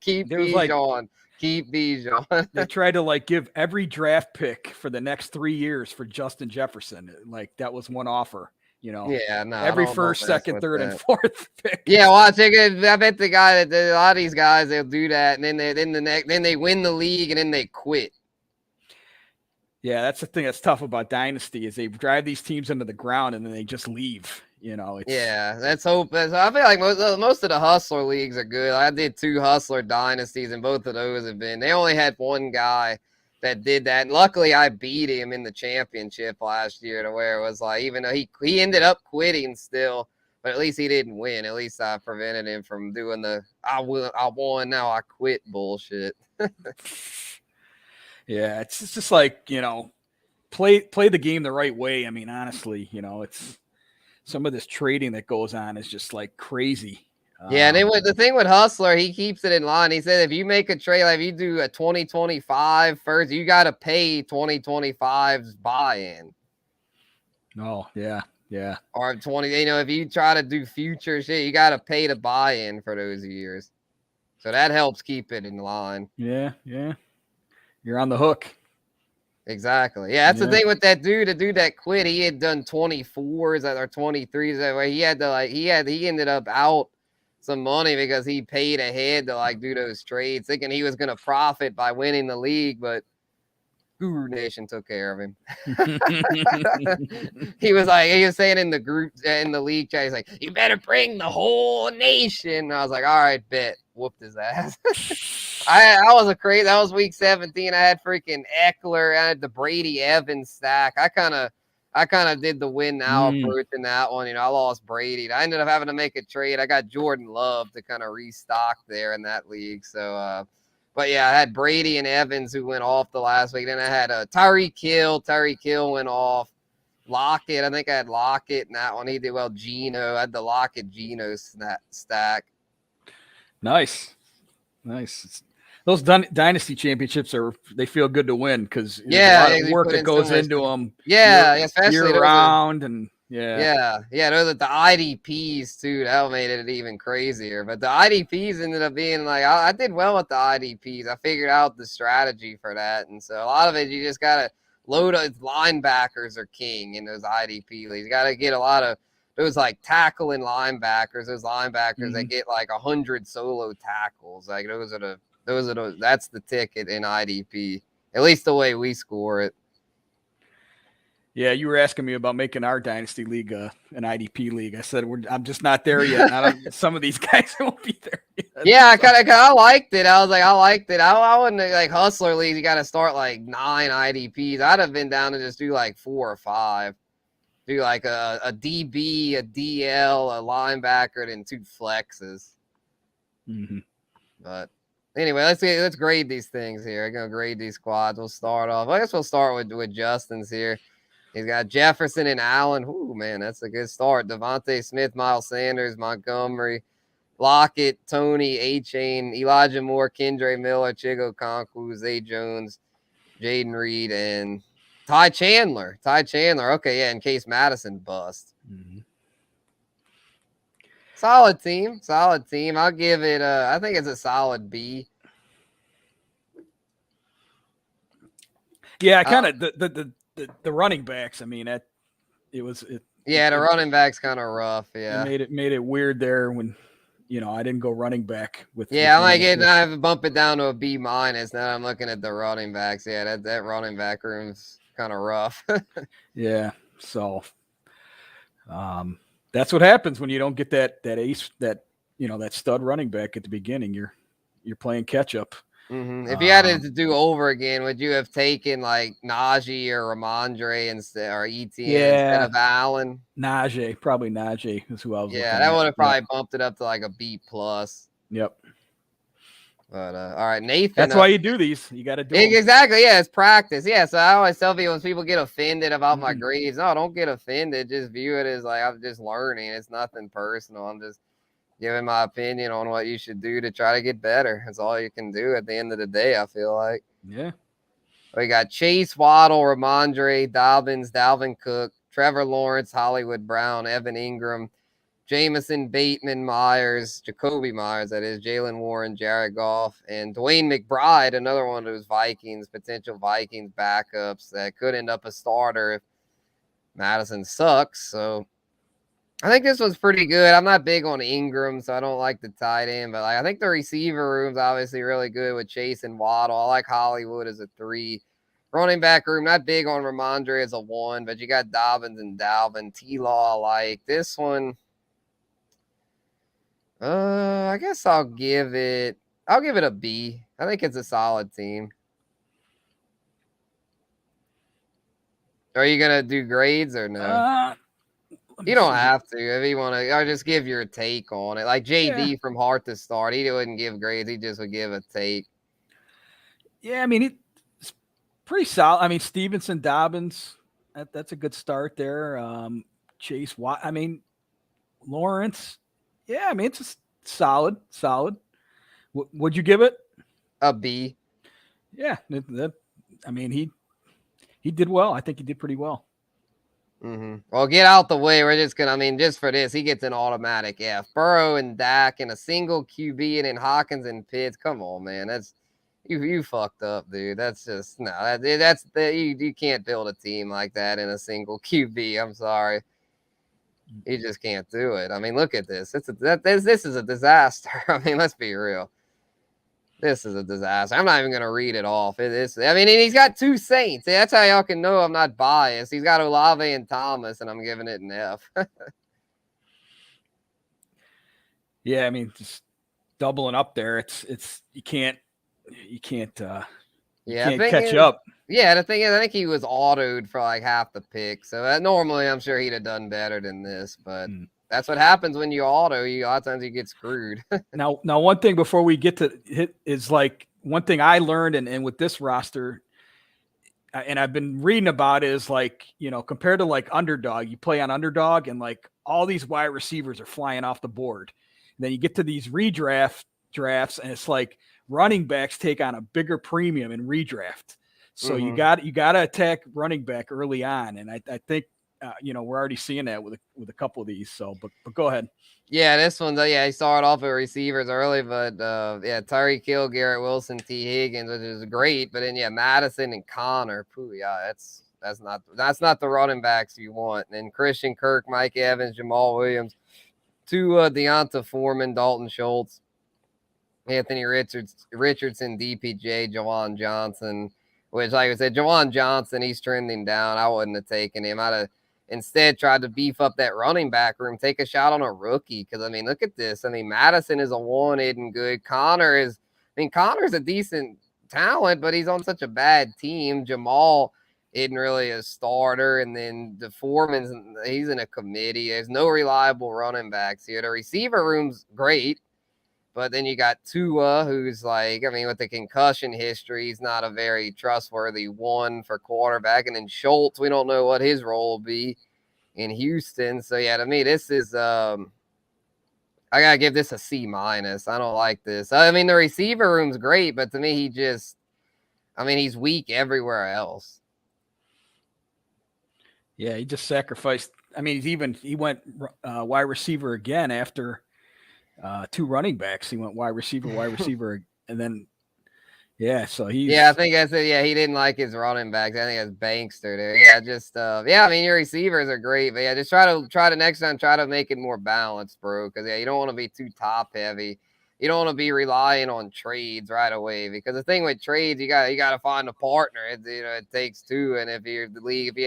Keep Bijan. Keep Bijan. They tried to like give every draft pick for the next 3 years for Justin Jefferson. Like that was one offer. Every first, second, third, and fourth pick. Yeah, watch it. I bet the guy that a lot of these guys they'll do that, and then they win the league, and then they quit. Yeah, that's the thing that's tough about Dynasty is they drive these teams into the ground, and then they just leave. Let's hope. I feel like most of the hustler leagues are good. I did 2 hustler dynasties, and both of those have been. They only had one guy that did that. And luckily, I beat him in the championship last year to where it was like, even though he ended up quitting still, but at least he didn't win. At least I prevented him from doing the I won, now I quit bullshit. Yeah, it's just like, play the game the right way. I mean, honestly, it's some of this trading that goes on is just like crazy. Yeah, and then the thing with Hustler, he keeps it in line. He said if you make a trade, like if you do a 2025 first, you got to pay 2025's buy-in. Oh, yeah. Or 20, if you try to do future shit, you got to pay the buy-in for those years. So that helps keep it in line. Yeah. You're on the hook. Exactly. Yeah, that's the thing with that dude. The dude that quit, he had done 24s or 23s. That way, he ended up out some money because he paid ahead to like do those trades, thinking he was going to profit by winning the league, but Guru Nation took care of him. he was saying in the group, in the league chat, he's like, you better bring the whole nation. And I was like, all right, bet. Whooped his ass. I was week 17. I had freaking Eckler. I had the Brady Evans stack. I kind of did the win now approach in that one. I lost Brady. I ended up having to make a trade. I got Jordan Love to kind of restock there in that league. So, but yeah, I had Brady and Evans who went off the last week. Then I had Tyreek Hill. Tyreek Hill went off. Lockett. I think I had Lockett in that one. He did well. Geno. I had the Lockett Geno stack. Nice. Those dynasty championships they feel good to win because there's a lot of work that goes into them. Yeah, especially year round and those are the IDPs too. That made it even crazier. But the IDPs ended up being like I did well with the IDPs. I figured out the strategy for that, and so a lot of it you just gotta load up. Linebackers are king in those IDP leagues. You gotta get a lot of those like tackling linebackers, those linebackers that Mhm. get like 100 solo tackles. Like that's the ticket in IDP. At least the way we score it. Yeah, you were asking me about making our dynasty league an IDP league. I said I'm just not there yet. And some of these guys won't be there yet. Yeah, I liked it. I was like, I liked it. I wouldn't like hustler leagues. You got to start like 9 IDPs. I'd have been down to just do like 4 or 5. Do like a DB, a DL, a linebacker, and 2 flexes. Mm-hmm. But anyway, let's grade these things here. I'm gonna grade these squads. We'll start off. I guess we'll start with Justin's here. He's got Jefferson and Allen. Ooh, man, that's a good start. Devontae Smith, Miles Sanders, Montgomery, Lockett, Tony, A-Chain, Elijah Moore, Kendre Miller, Chigo Conku, Zay Jones, Jaden Reed, and Ty Chandler. Okay, yeah, in case Madison bust. Mm-hmm. Solid team. I'll give it I think it's a solid B. Yeah, kind of the running backs. I mean, the running back's kind of rough. Yeah, it made it weird there when I didn't go running back with. Yeah, I have to bump it down to a B-. Now I'm looking at the running backs. Yeah, that running back room's kind of rough. Yeah, so that's what happens when you don't get that ace, that stud running back at the beginning. You're playing catch up. Mm-hmm. If you had it to do over again, would you have taken like Najee or Ramondre instead, or Etienne instead of Allen? Probably Najee is who I was. Yeah, that would have probably bumped it up to like a B+. Yep. But all right, Nathan. That's why you do these. You got to do exactly. Yeah, it's practice. Yeah, so I always tell people when people get offended about my grades, no, don't get offended. Just view it as like I'm just learning. It's nothing personal. I'm just giving my opinion on what you should do to try to get better. That's all you can do at the end of the day, I feel like. Yeah. We got Chase, Waddle, Ramondre, Dobbins, Dalvin Cook, Trevor Lawrence, Hollywood Brown, Evan Ingram, Jameson, Bateman, Myers, Jacoby Myers, that is, Jalen Warren, Jared Goff, and Dwayne McBride, another one of those potential Vikings backups that could end up a starter if Madison sucks. So I think this was pretty good. I'm not big on Ingram, so I don't like the tight end, but I think the receiver room's obviously really good with Chase and Waddle. I like Hollywood as a 3. Running back room, not big on Ramondre as a 1, but you got Dobbins and Dalvin. T-Law, like this one. I guess I'll give it a B. I think it's a solid team. Are you gonna do grades or no? You don't have to if you want to. Or just give your take on it. Like JD from Heart to Start, he wouldn't give grades. He just would give a take. Yeah, I mean it's pretty solid. I mean Stevenson, Dobbins, that's a good start there. Chase Watt. I mean Lawrence. Yeah, I mean it's a solid. Would you give it a B? Yeah, I mean he did well. I think he did pretty well. Mm-hmm. Well, get out the way. We're just gonna. I mean, just for this, he gets an automatic F. Burrow and Dak and a single QB, and then Hawkins and Pitts. Come on, man. That's you fucked up, dude. That's just no. You can't build a team like that in a single QB. I'm sorry. You just can't do it. I mean, look at this. This is a disaster. I mean, let's be real. This is a disaster. I'm not even going to read it off. I mean, and he's got 2 Saints. That's how y'all can know I'm not biased. He's got Olave and Thomas, and I'm giving it an F. Yeah, I mean, just doubling up there. It's you can't catch up. Yeah, the thing is, I think he was autoed for like half the pick. So normally, I'm sure he'd have done better than this, but. That's what happens when you auto. A lot of times you get screwed. Now, one thing before we get to hit is like one thing I learned, and with this roster, and I've been reading about it, is like, compared to like underdog, you play on underdog and like all these wide receivers are flying off the board. And then you get to these drafts and it's like running backs take on a bigger premium in redraft. So you got to attack running back early on. And I think, we're already seeing that with a couple of these. So, but go ahead. Yeah, this one, he started off with receivers early, but Tyreek Hill, Garrett Wilson, T. Higgins, which is great. But then Madison and Connor, that's That's not the running backs you want. And Christian Kirk, Mike Evans, Jamal Williams, to Deonta Foreman, Dalton Schultz, Anthony Richardson, DPJ, Jawan Johnson, which, like I said, Jawan Johnson, he's trending down. I wouldn't have taken him. I'd have instead tried to beef up that running back room, take a shot on a rookie. Because, I mean, look at this. I mean, Madison is a wanted and good. Connor's a decent talent, but he's on such a bad team. Jamal isn't really a starter. And then the Foreman's, he's in a committee. There's no reliable running backs here. The receiver room's great. But then you got Tua, who's like, I mean, with the concussion history, he's not a very trustworthy one for quarterback. And then Schultz, we don't know what his role will be in Houston. So yeah, to me, this is I gotta give this a C minus. I don't like this. I mean, the receiver room's great, but to me, he's weak everywhere else. Yeah, he just sacrificed. I mean, he went wide receiver again after 2 running backs. He went wide receiver, and then so he's I think that's it. Yeah, he didn't like his running backs. I think that's Bankster there. Yeah, just I mean, your receivers are great, but yeah, just try to next time try to make it more balanced, bro. Because you don't want to be too top heavy. You don't want to be relying on trades right away. Because the thing with trades, you got to find a partner. It takes two, and if you're the league,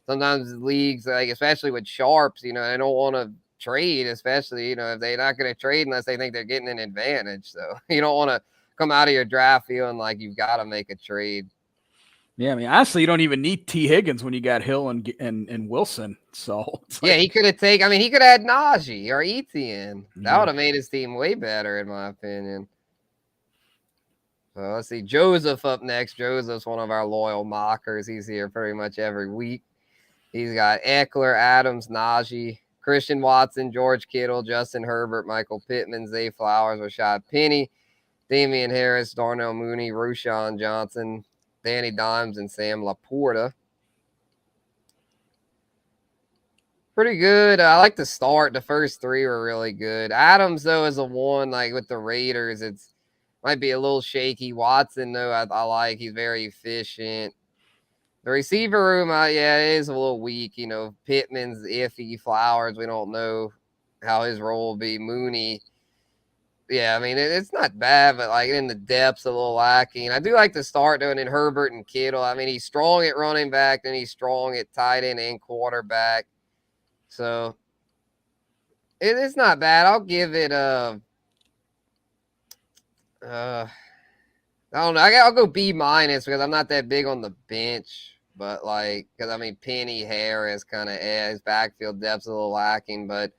sometimes leagues, like especially with sharps, they don't want to trade, especially, if they're not going to trade unless they think they're getting an advantage. So you don't want to come out of your draft feeling like you've got to make a trade. Yeah, I mean, honestly, you don't even need T. Higgins when you got Hill and Wilson. So he could have he could have had Najee or Etienne. That would have made his team way better, in my opinion. So let's see, Joseph up next. Joseph's one of our loyal mockers. He's here pretty much every week. He's got Eckler, Adams, Najee, Christian Watson, George Kittle, Justin Herbert, Michael Pittman, Zay Flowers, Rashad Penny, Damian Harris, Darnell Mooney, Rushan Johnson, Danny Dimes, and Sam Laporta. Pretty good. I like the start. The first 3 were really good. Adams, though, is a one, like with the Raiders, it's might be a little shaky. Watson, though, I like. He's very efficient. The receiver room, it is a little weak. Pittman's iffy. Flowers, we don't know how his role will be. Mooney, I mean, it's not bad, but like in the depths, a little lacking. I do like the start doing in Herbert and Kittle. I mean, he's strong at running back, and he's strong at tight end and quarterback. So it's not bad. I'll give it I don't know. I'll go B minus because I'm not that big on the bench. But because I mean, Penny, Harris, kind of his backfield depth's a little lacking, but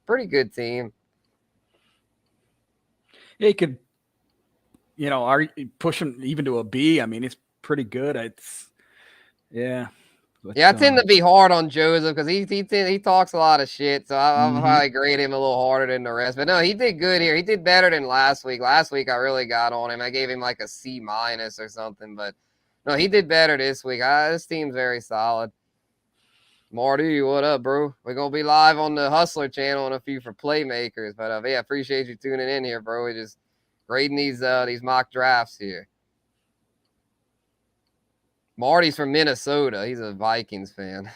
pretty good team. Yeah, you could, push him even to a B. I mean, it's pretty good. I tend to be hard on Joseph because he talks a lot of shit, so I'll probably grade him a little harder than the rest. But no, he did good here. He did better than last week. Last week I really got on him. I gave him like a C minus or something, but no, he did better this week. This team's very solid. Marty, what up, bro? We're gonna be live on the Hustler channel and a few for playmakers. But appreciate you tuning in here, bro. We're just grading these mock drafts here. Marty's from Minnesota. He's a Vikings fan.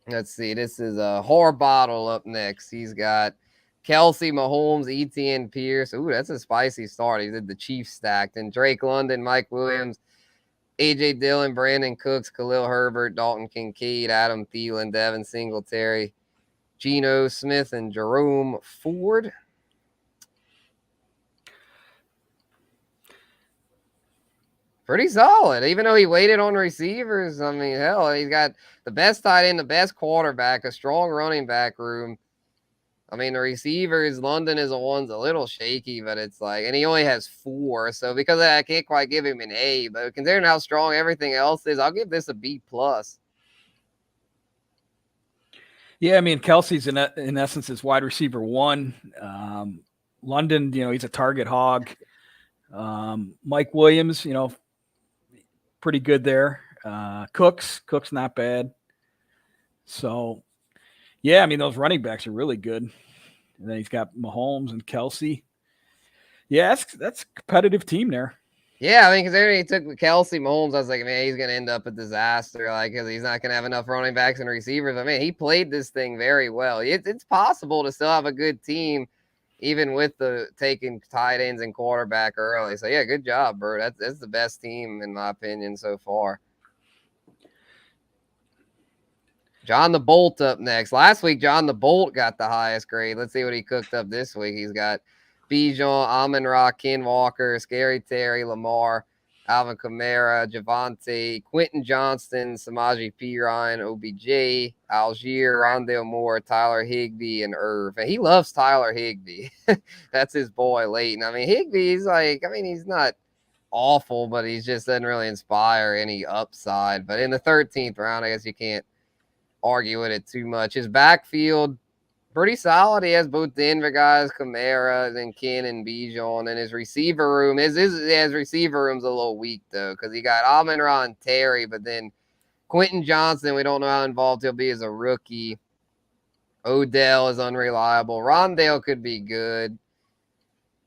Let's see. This is a Harbottle up next. He's got Kelsey, Mahomes, Etienne, Pierce. Ooh, that's a spicy start. He did the Chiefs stacked. And Drake London, Mike Williams, A.J. Dillon, Brandon Cooks, Khalil Herbert, Dalton Kincaid, Adam Thielen, Devin Singletary, Geno Smith, and Jerome Ford. Pretty solid, even though he waited on receivers. I mean, hell, he's got the best tight end, the best quarterback, a strong running back room. I mean, the receivers, London is the one's a little shaky, but it's like, and he only has 4. So because of that, I can't quite give him an A, but considering how strong everything else is, I'll give this a B+. Yeah, I mean, Kelsey's in essence is wide receiver 1. London, he's a target hog. Mike Williams, pretty good there. Cook's not bad. So, yeah, I mean, those running backs are really good. And then he's got Mahomes and Kelsey. Yeah, that's a competitive team there. Yeah, I mean, because he took Kelsey Mahomes, I was like, man, he's gonna end up a disaster, like, because he's not gonna have enough running backs and receivers. I mean, he played this thing very well. It's possible to still have a good team, even with the taking tight ends and quarterback early. So yeah, good job, bro. That's the best team in my opinion so far. John the Bolt up next. Last week, John the Bolt got the highest grade. Let's see what he cooked up this week. He's got Bijan, Amon-Ra, Ken Walker, Scary Terry, Lamar, Alvin Kamara, Javante, Quentin Johnston, Samaje Perine, OBJ, Algier, Rondale Moore, Tyler Higbee, and Irv. And he loves Tyler Higbee. That's his boy, Leighton. I mean, Higbee's like, I mean, he's not awful, but he just doesn't really inspire any upside. But in the 13th round, I guess you can't argue with it too much. His backfield, pretty solid. He has both Denver guys, Kamara, and Ken and Bijan. And his receiver room, his receiver room's a little weak, though, because he got Amon-Ra and Terry, but then Quentin Johnston, we don't know how involved he'll be as a rookie. Odell is unreliable. Rondale could be good.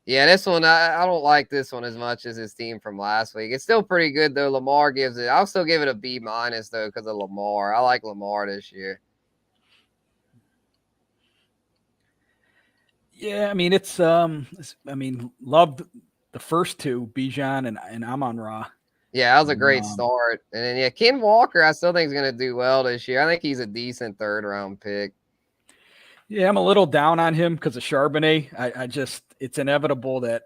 Yeah, this one, I don't like this one as much as his team from last week. It's still pretty good, though. Lamar gives it. I'll still give it a B-, though, because of Lamar. I like Lamar this year. Yeah, I mean, loved the first two, Bijan and Amon-Ra. Yeah, that was a great start. And then, yeah, Ken Walker, I still think is going to do well this year. I think he's a decent third-round pick. Yeah, I'm a little down on him because of Charbonnet. I just, it's inevitable that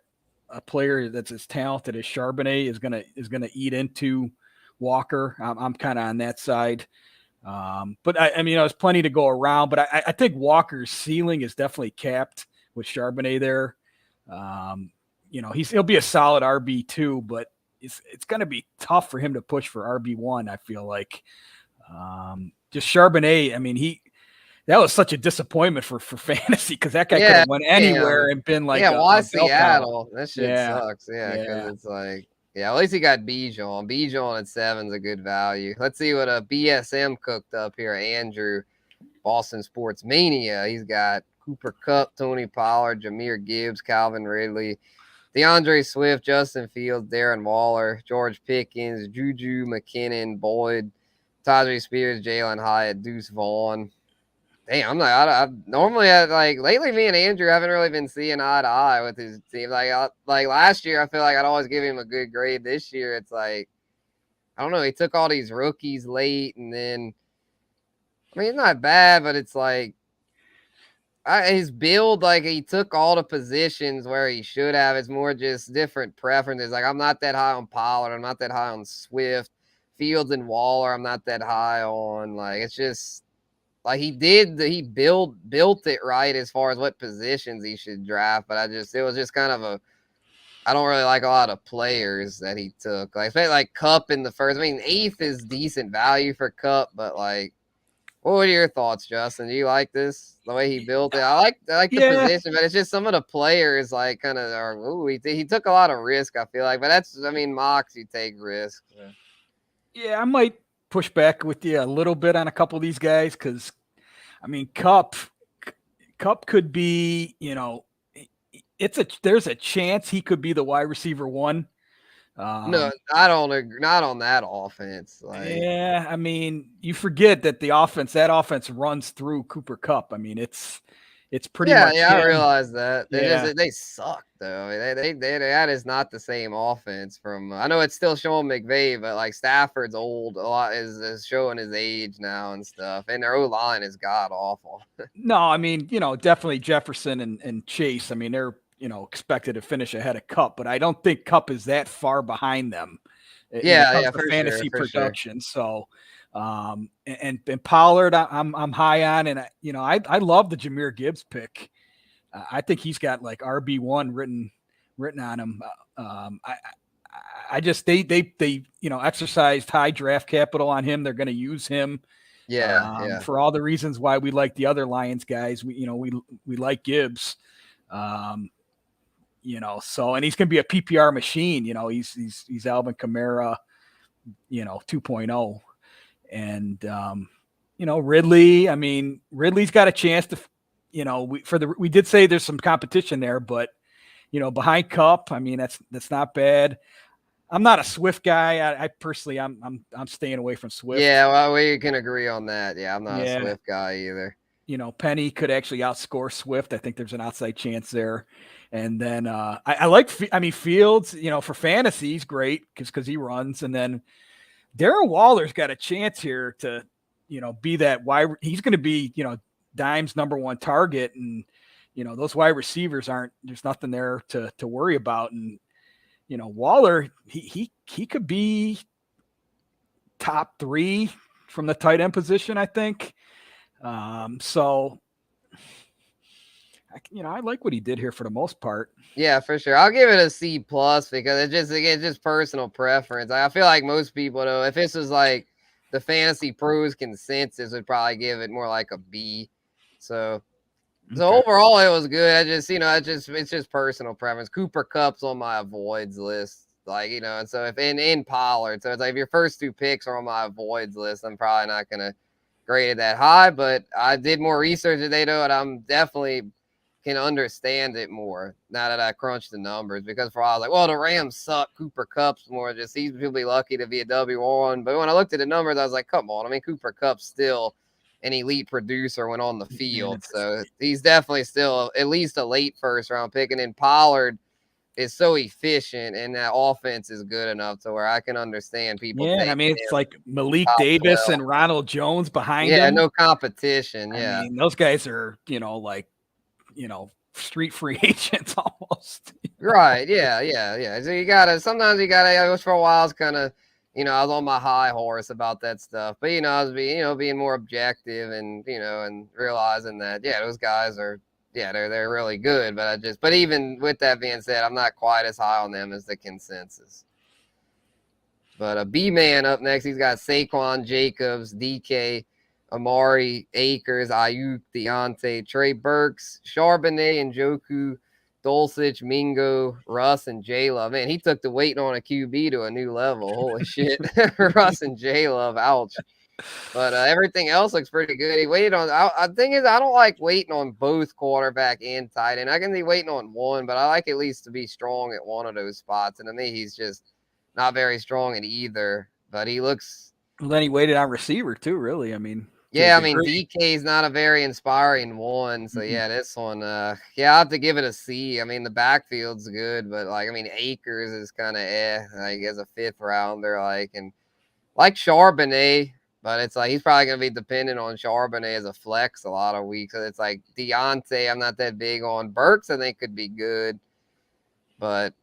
a player that's as talented as Charbonnet is gonna eat into Walker. I'm kind of on that side. But I mean, there's plenty to go around. But I think Walker's ceiling is definitely capped with Charbonnet there. He'll be a solid RB2, but it's going to be tough for him to push for RB1. I feel like just Charbonnet. I mean, that was such a disappointment for fantasy because that guy could have went anywhere and been like, why Seattle? That shit sucks. Yeah, because it's like, at least he got Bijan. Bijan at 7's a good value. Let's see what a BSM cooked up here. Andrew, Boston Sports Mania. He's got Cooper Kupp, Tony Pollard, Jahmyr Gibbs, Calvin Ridley, DeAndre Swift, Justin Fields, Darren Waller, George Pickens, Juju McKinnon, Boyd, Tajay Spears, Jalen Hyatt, Deuce Vaughn. Damn, I'm like lately, me and Andrew haven't really been seeing eye to eye with his team. Like last year, I feel like I'd always give him a good grade. This year, it's like, I don't know. He took all these rookies late, and then, I mean, it's not bad, but it's like, his build, like he took all the positions where he should have. It's more just different preferences. Like, I'm not that high on Pollard. I'm not that high on Swift. Fields and Waller, I'm not that high on. Like, it's just, like he built it right as far as what positions he should draft, but it was just kind of I don't really like a lot of players that he took. Like, especially like Kupp in the first. I mean, 8th is decent value for Kupp, but like, what were your thoughts, Justin? Do you like this, the way he built it? I like the position, but it's just some of the players like kind of are. Ooh, he took a lot of risk, I feel like, but I mean, mocks, you take risks. Yeah, I might push back with you a little bit on a couple of these guys because, I mean, Kupp could be, there's a chance he could be the wide receiver 1. No, I don't agree. Not on that offense. Like, yeah, I mean, you forget that that offense runs through Cooper Kupp. I mean, it's pretty much. Yeah, I realize that. They suck though. I mean, that is not the same offense from. I know it's still Sean McVay, but like Stafford's old a lot is showing his age now and stuff, and their O-line is god awful. No, I mean, definitely Jefferson and Chase. I mean, they're expected to finish ahead of Kupp, but I don't think Kupp is that far behind them. For fantasy sure, production. Sure. So, and Pollard, I'm high on, and I love the Jahmyr Gibbs pick. I think he's got like RB1 written on him. I just they exercised high draft capital on him. They're going to use him. For all the reasons why we like the other Lions guys. We like Gibbs. So, and he's going to be a PPR machine. He's Alvin Kamara, 2.0. And, Ridley, I mean, Ridley's got a chance to, we did say there's some competition there, but, behind Kupp, I mean, that's not bad. I'm not a Swift guy. I personally, I'm staying away from Swift. Yeah, well, we can agree on that. Yeah, I'm not a Yeah, Swift guy either. Penny could actually outscore Swift. I think there's an outside chance there. And then I like, Fields, for fantasy, he's great because he runs. And then Darren Waller's got a chance here to, be that wide. He's going to be, Dime's number one target. And, those wide receivers there's nothing there to worry about. And, Waller, he could be top 3 from the tight end position, I think. So, I like what he did here for the most part. Yeah, for sure. I'll give it a C plus because it's just personal preference. I feel like most people though, if this was like the fantasy pros consensus, would probably give it more like a B. So overall, it was good. I just it's just personal preference. Cooper Kupp's on my avoids list, and so if in Pollard, so it's like if your first 2 picks are on my avoids list, I'm probably not gonna grade it that high. But I did more research today though, and I'm definitely can understand it more now that I crunched the numbers, because for a while I was like, well, the Rams suck. Cooper Kupp's more just he's really lucky to be a W1. But when I looked at the numbers, I was like, come on. I mean, Cooper Kupp's still an elite producer when on the field. So he's definitely still at least a late first round pick. And then Pollard is so efficient and that offense is good enough to where I can understand people. Yeah, it's like Malik Davis 12. and Ronald Jones behind him. Yeah, no competition. Yeah. Those guys are, street free agents almost. Right. Yeah. So sometimes you gotta, for a while, it's kind of, I was on my high horse about that stuff, but, I was being more objective and, and realizing that, yeah, those guys are, yeah, they're really good. But even with that being said, I'm not quite as high on them as the consensus. But a B-man up next, he's got Saquon Jacobs, DK, Amari, Akers, Ayuk, Deontay, Trey Burks, Charbonnet, and Njoku, Dulcich, Mingo, Russ, and J-Love. Man, he took the waiting on a QB to a new level. Holy shit. Russ and J-Love, ouch. But everything else looks pretty good. He waited on. The thing is, I don't like waiting on both quarterback and tight end. I can be waiting on one, but I like at least to be strong at one of those spots. And to me, he's just not very strong at either. But he looks. Well, then he waited on receiver too. Really, Yeah, DK is not a very inspiring one. So yeah, this one, I have to give it a C. The backfield's good, but Akers is kind of as a 5th rounder, and like Charbonnet. But it's like he's probably going to be dependent on Charbonnet as a flex a lot of weeks. So it's like Deontay, I'm not that big on. Burks, I think, could be good. But,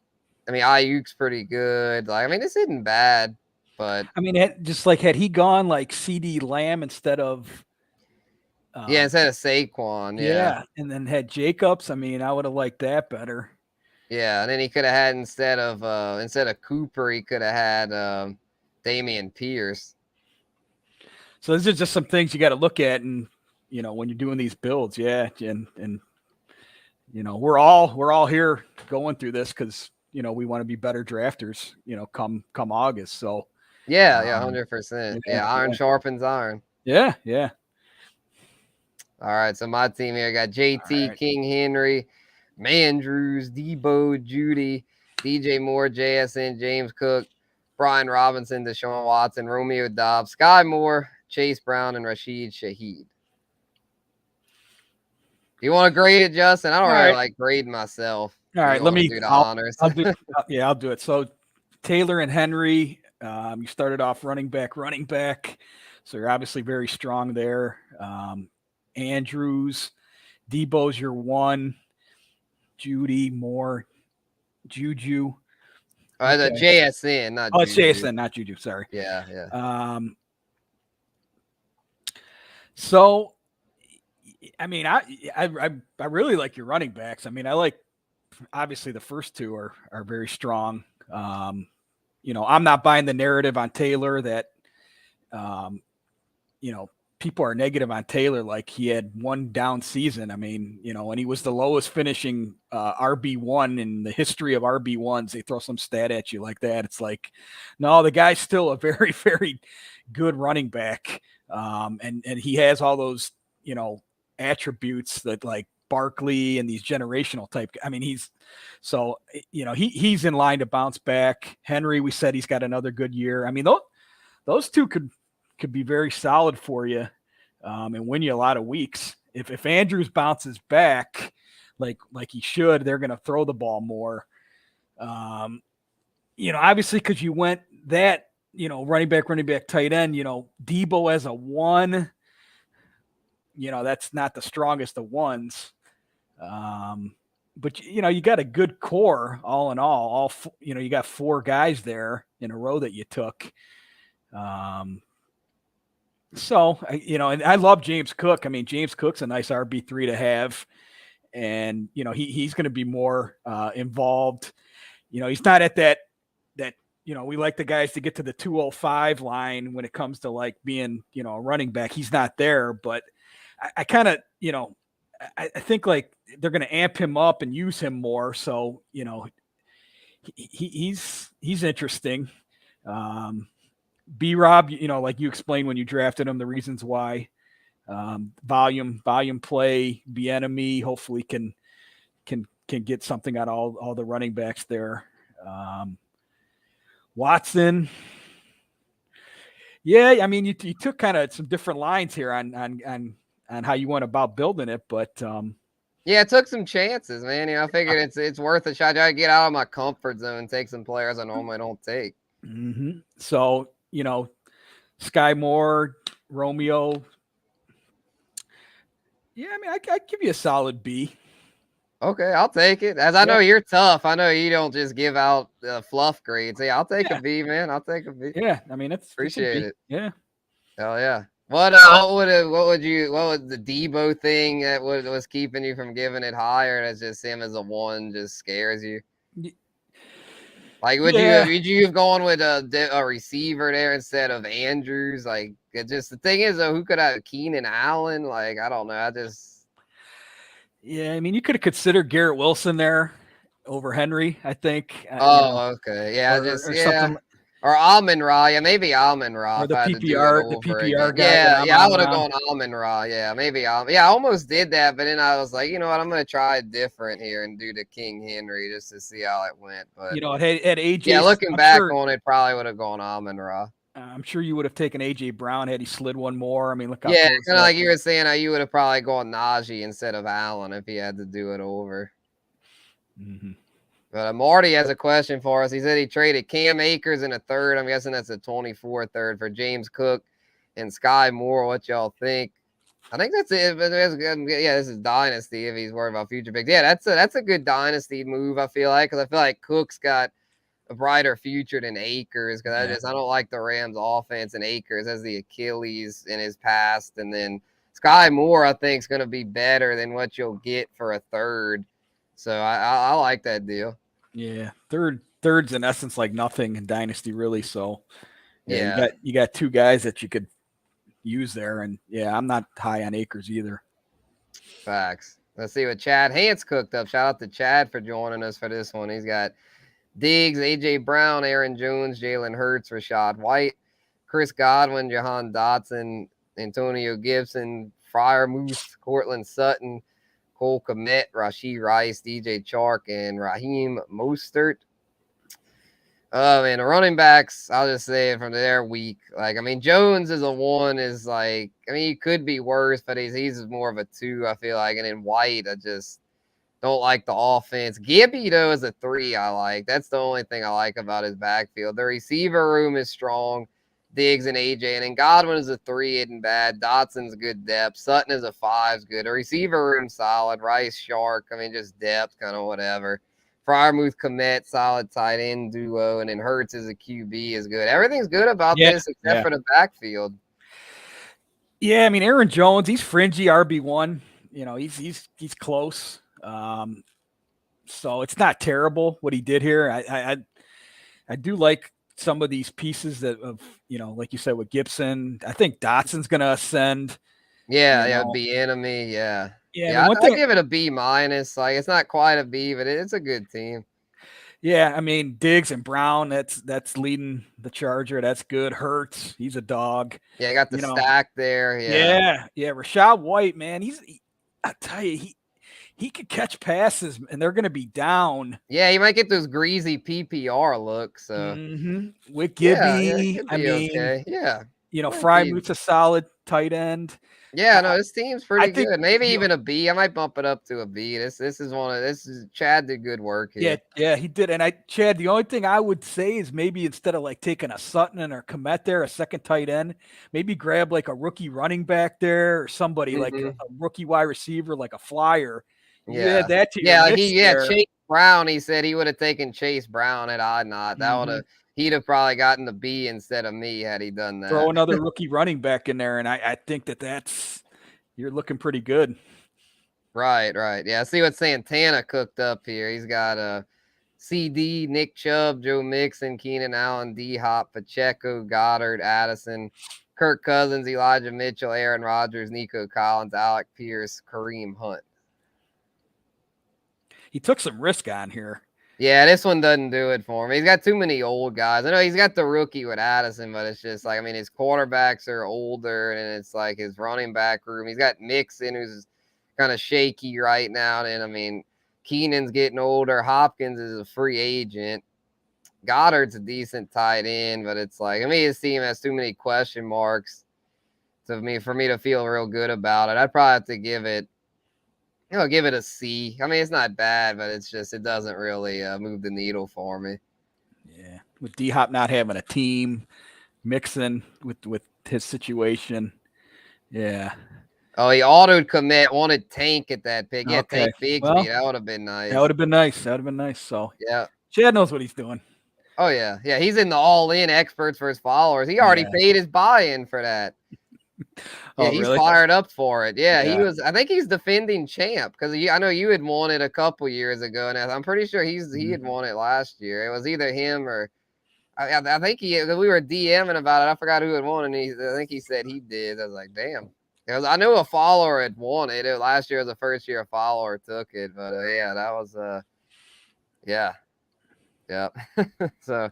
Ayuk's pretty good. This isn't bad. But just like had he gone like CD Lamb instead of instead of Saquon, yeah, and then had Jacobs, I would have liked that better. Yeah, and then he could have had instead of Cooper, he could have had Damian Pierce. So these are just some things you got to look at, and when you're doing these builds, yeah, and we're all here going through this because we want to be better drafters, come August. So yeah, 100%. Yeah, iron sharpens iron. Yeah. All right, so my team here got JT, King Henry, Mandrews, Debo, Judy, DJ Moore, JSN, James Cook, Brian Robinson, Deshaun Watson, Romeo Dobbs, Sky Moore, Chase Brown, and Rashid Shaheed. Do you want to grade it, Justin? I don't really like grading myself. All right, let me do the honors. I'll do it. So Taylor and Henry, you started off running back. So you're obviously very strong there. Andrews, Debo's your 1. Judy, Moore, Juju. The JSN, not Juju. It's JSN, not Juju. Sorry. Yeah. So, I really like your running backs. I like, obviously the first 2 are very strong. I'm not buying the narrative on Taylor that, people are negative on Taylor. Like he had one down season. And he was the lowest finishing RB1 in the history of RB1s. They throw some stat at you like that. It's like, no, the guy's still a very, very good running back. And he has all those, attributes that like Barkley and these generational type. I mean, he's in line to bounce back. Henry, we said he's got another good year. I mean, those two could be very solid for you, and win you a lot of weeks. If Andrews bounces back like he should, they're going to throw the ball more. Obviously, because you went that, running back, tight end, Debo as a 1, that's not the strongest of ones. But you got a good core all in all. You got 4 guys there in a row that you took. So, and I love James Cook. I mean, James Cook's a nice RB3 to have. And, he's going to be more involved. He's not at that, we like the guys to get to the 205 line when it comes to like being, a running back. He's not there, but I kind of, I think like they're going to amp him up and use him more. So, he's interesting. B-Rob, like you explained when you drafted him, the reasons why. Volume play, Bieniemy hopefully can get something out of all the running backs there. Watson, yeah, I mean you took kind of some different lines here on how you went about building it, but yeah, it took some chances, man. I figured it's worth a shot. I try to get out of my comfort zone and take some players I normally don't take. Mm-hmm. So Sky Moore, Romeo. Yeah, I mean, I give you a solid B. Okay, I'll take it. As I know you're tough. I know you don't just give out fluff grades. Yeah, I'll take a B, man. I'll take a B. Yeah, I mean, appreciate it. Yeah. Hell yeah. What would the Debo thing that was keeping you from giving it higher? That's just him as a 1 just scares you. Like, would you have gone with a receiver there instead of Andrews? Like, the thing is, though, who could have Keenan Allen? Like, I don't know. Yeah, I mean, you could have considered Garrett Wilson there over Henry, I think. Okay. Yeah, something. Or Amon-Ra. Yeah, maybe Amon-Ra. Or the PPR guy. Yeah, I would have gone Amon-Ra. Yeah, maybe. I almost did that, but then I was like, you know what? I'm going to try it different here and do the King Henry just to see how it went. But it had AJ. Yeah, looking back on it, probably would have gone Amon-Ra. I'm sure you would have taken AJ Brown had he slid one more. I mean, look how kind of like you were saying, how you would have probably gone Najee instead of Allen if he had to do it over. Mm-hmm. But Marty has a question for us. He said he traded Cam Akers in a 3rd. I'm guessing that's a 24 3rd for James Cook and Sky Moore. What y'all think? I think that's it. But yeah, this is dynasty if he's worried about future picks. Yeah, that's a good dynasty move, I feel like, because I feel like Cook's got a brighter future than Akers, because I don't like the Rams offense, and Akers has the Achilles in his past. And then Sky Moore, I think, is going to be better than what you'll get for a 3rd. So I like that deal. Yeah, third's in essence like nothing in dynasty, really. So yeah, you got 2 guys that you could use there, and I'm not high on Akers either. Facts. Let's see what Chad Hans cooked up. Shout out to Chad for joining us for this one. He's got Diggs, AJ Brown, Aaron Jones, Jalen Hurts, Rashad White, Chris Godwin, Jahan Dotson, Antonio Gibson, Freiermuth, Cortland Sutton, Cole Kmet, Rashee Rice, DJ Chark, and Raheem Mostert. And the running backs, I'll just say from their week. Like, I mean, Jones is a 1, is like, I mean, he could be worse, but he's more of a 2, I feel like. And then White, I just don't like the offense. Gibby, though, is a 3 I like. That's the only thing I like about his backfield. The receiver room is strong. Diggs and AJ, and then Godwin is a 3, isn't bad. Dotson's good depth. Sutton is a 5, is good. A receiver room solid. Rice, Shark, I mean, just depth, kind of whatever. Freiermuth, Kmet, solid tight end duo, and then Hurts as a QB is good. Everything's good about this except for the backfield. Yeah, I mean, Aaron Jones, he's fringy RB1. He's close. So it's not terrible what he did here. I do like some of these pieces like you said with Gibson. I think Dotson's going to ascend. Yeah, Bieniemy. Yeah. Yeah, I'll give it a B-. Like, it's not quite a B, but it's a good team. Yeah, I mean, Diggs and Brown, that's leading the Charger. That's good. Hurts, he's a dog. Yeah, got the stack there. Yeah. Rashad White, man, I tell you, he could catch passes, and they're going to be down. Yeah, he might get those greasy PPR looks. So With yeah, it Gibby, could I be mean, okay. Yeah, might be. Frymuth's a solid tight end. Yeah, no, this team's I pretty think good. Maybe even a B. I might bump it up to a B. This is Chad did good work here. Yeah, he did. And Chad, the only thing I would say is maybe instead of like taking a Sutton or Komet there, a second tight end, maybe grab like a rookie running back there or somebody like a rookie wide receiver, like a flyer. You add that to your list there. Chase Brown. He said he would have taken Chase Brown at Odd Not. That would have he'd have probably gotten the B instead of me had he done that. Throw another rookie running back in there, and I think that's you're looking pretty good. Right. Yeah, see what Santana cooked up here. He's got CD, Nick Chubb, Joe Mixon, Keenan Allen, D-Hop, Pacheco, Goddard, Addison, Kirk Cousins, Elijah Mitchell, Aaron Rodgers, Nico Collins, Alec Pierce, Kareem Hunt. He took some risk on here. Yeah, this one doesn't do it for me. He's got too many old guys. I know he's got the rookie with Addison, but it's just like, I mean, his quarterbacks are older, and it's like his running back room. He's got Mixon, who's kind of shaky right now. And I mean, Keenan's getting older. Hopkins is a free agent. Goddard's a decent tight end, but it's like, I mean, his team has too many question marks for me to feel real good about it. I'd probably have to give it a C. I mean, it's not bad, but it's just, it doesn't really move the needle for me. Yeah. With D-Hop not having a team, Mixon with his situation. Yeah. Oh, he autoed commit, wanted Tank at that pick. Yeah, okay. Tank Bigsby. Well, that would have been nice. That would have been nice. So, yeah. Chad knows what he's doing. Oh, yeah. Yeah, he's in the all-in experts for his followers. He already paid his buy-in for that. Yeah, he's really fired up for it. Yeah, he was. I think he's defending champ because I know you had won it a couple years ago, and I'm pretty sure he had won it last year. It was either him or I think we were DMing about it. I forgot who had won, and I think he said he did. I was like, damn. I knew a follower had won it. Last year was the first year a follower took it, but yeah, that was yeah. So,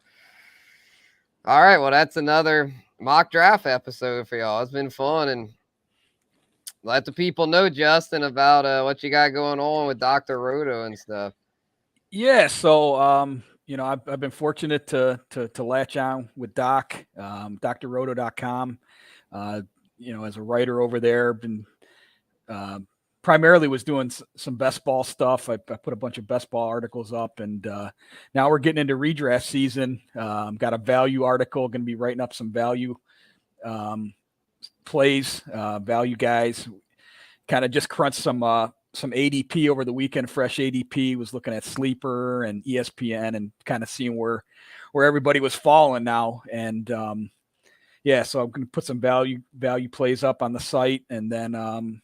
all right. Well, that's another mock draft episode for y'all. It's been fun, and let the people know, Justin, about what you got going on with Dr. Roto and stuff. Yeah. So, I've been fortunate to latch on with Doc, drroto.com. As a writer over there, been primarily was doing some best ball stuff. I put a bunch of best ball articles up, and now we're getting into redraft season. Got a value article, going to be writing up some value plays, value guys. Kind of just crunched some ADP over the weekend. Fresh ADP, was looking at Sleeper and ESPN and kind of seeing where everybody was falling now. And so I'm going to put some value plays up on the site, and then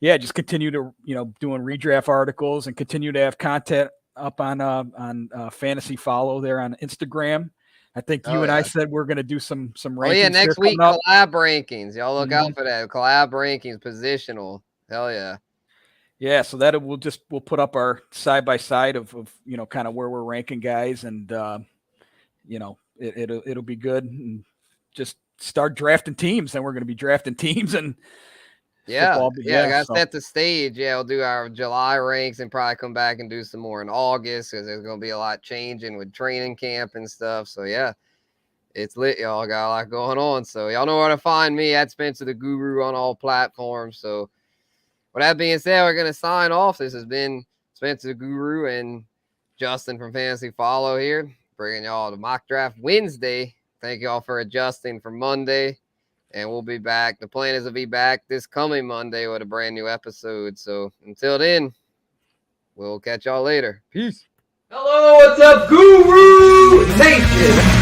just continue to doing redraft articles and continue to have content up on Fantasy Follow there on Instagram. I think you and I said we're going to do some rankings. Oh yeah, next week collab rankings. Y'all look out for that. Collab rankings, positional. Hell yeah. Yeah, so that we'll put up our side by side of kind of where we're ranking guys, and it'll be good. And just start drafting teams, and we're going to be drafting teams and football. I got to set the stage. Yeah, we'll do our July ranks and probably come back and do some more in August because there's going to be a lot changing with training camp and stuff. So yeah, it's lit. Y'all got a lot going on. So y'all know where to find me at Spencer the Guru on all platforms. So with that being said, we're going to sign off. This has been Spencer the Guru and Justin from Fantasy Follow here, bringing y'all to Mock Draft Wednesday. Thank y'all for adjusting for Monday, and we'll be back. The plan is to be back this coming Monday with a brand new episode. So until then, we'll catch y'all later. Peace. Hello, what's up, Guru Nation?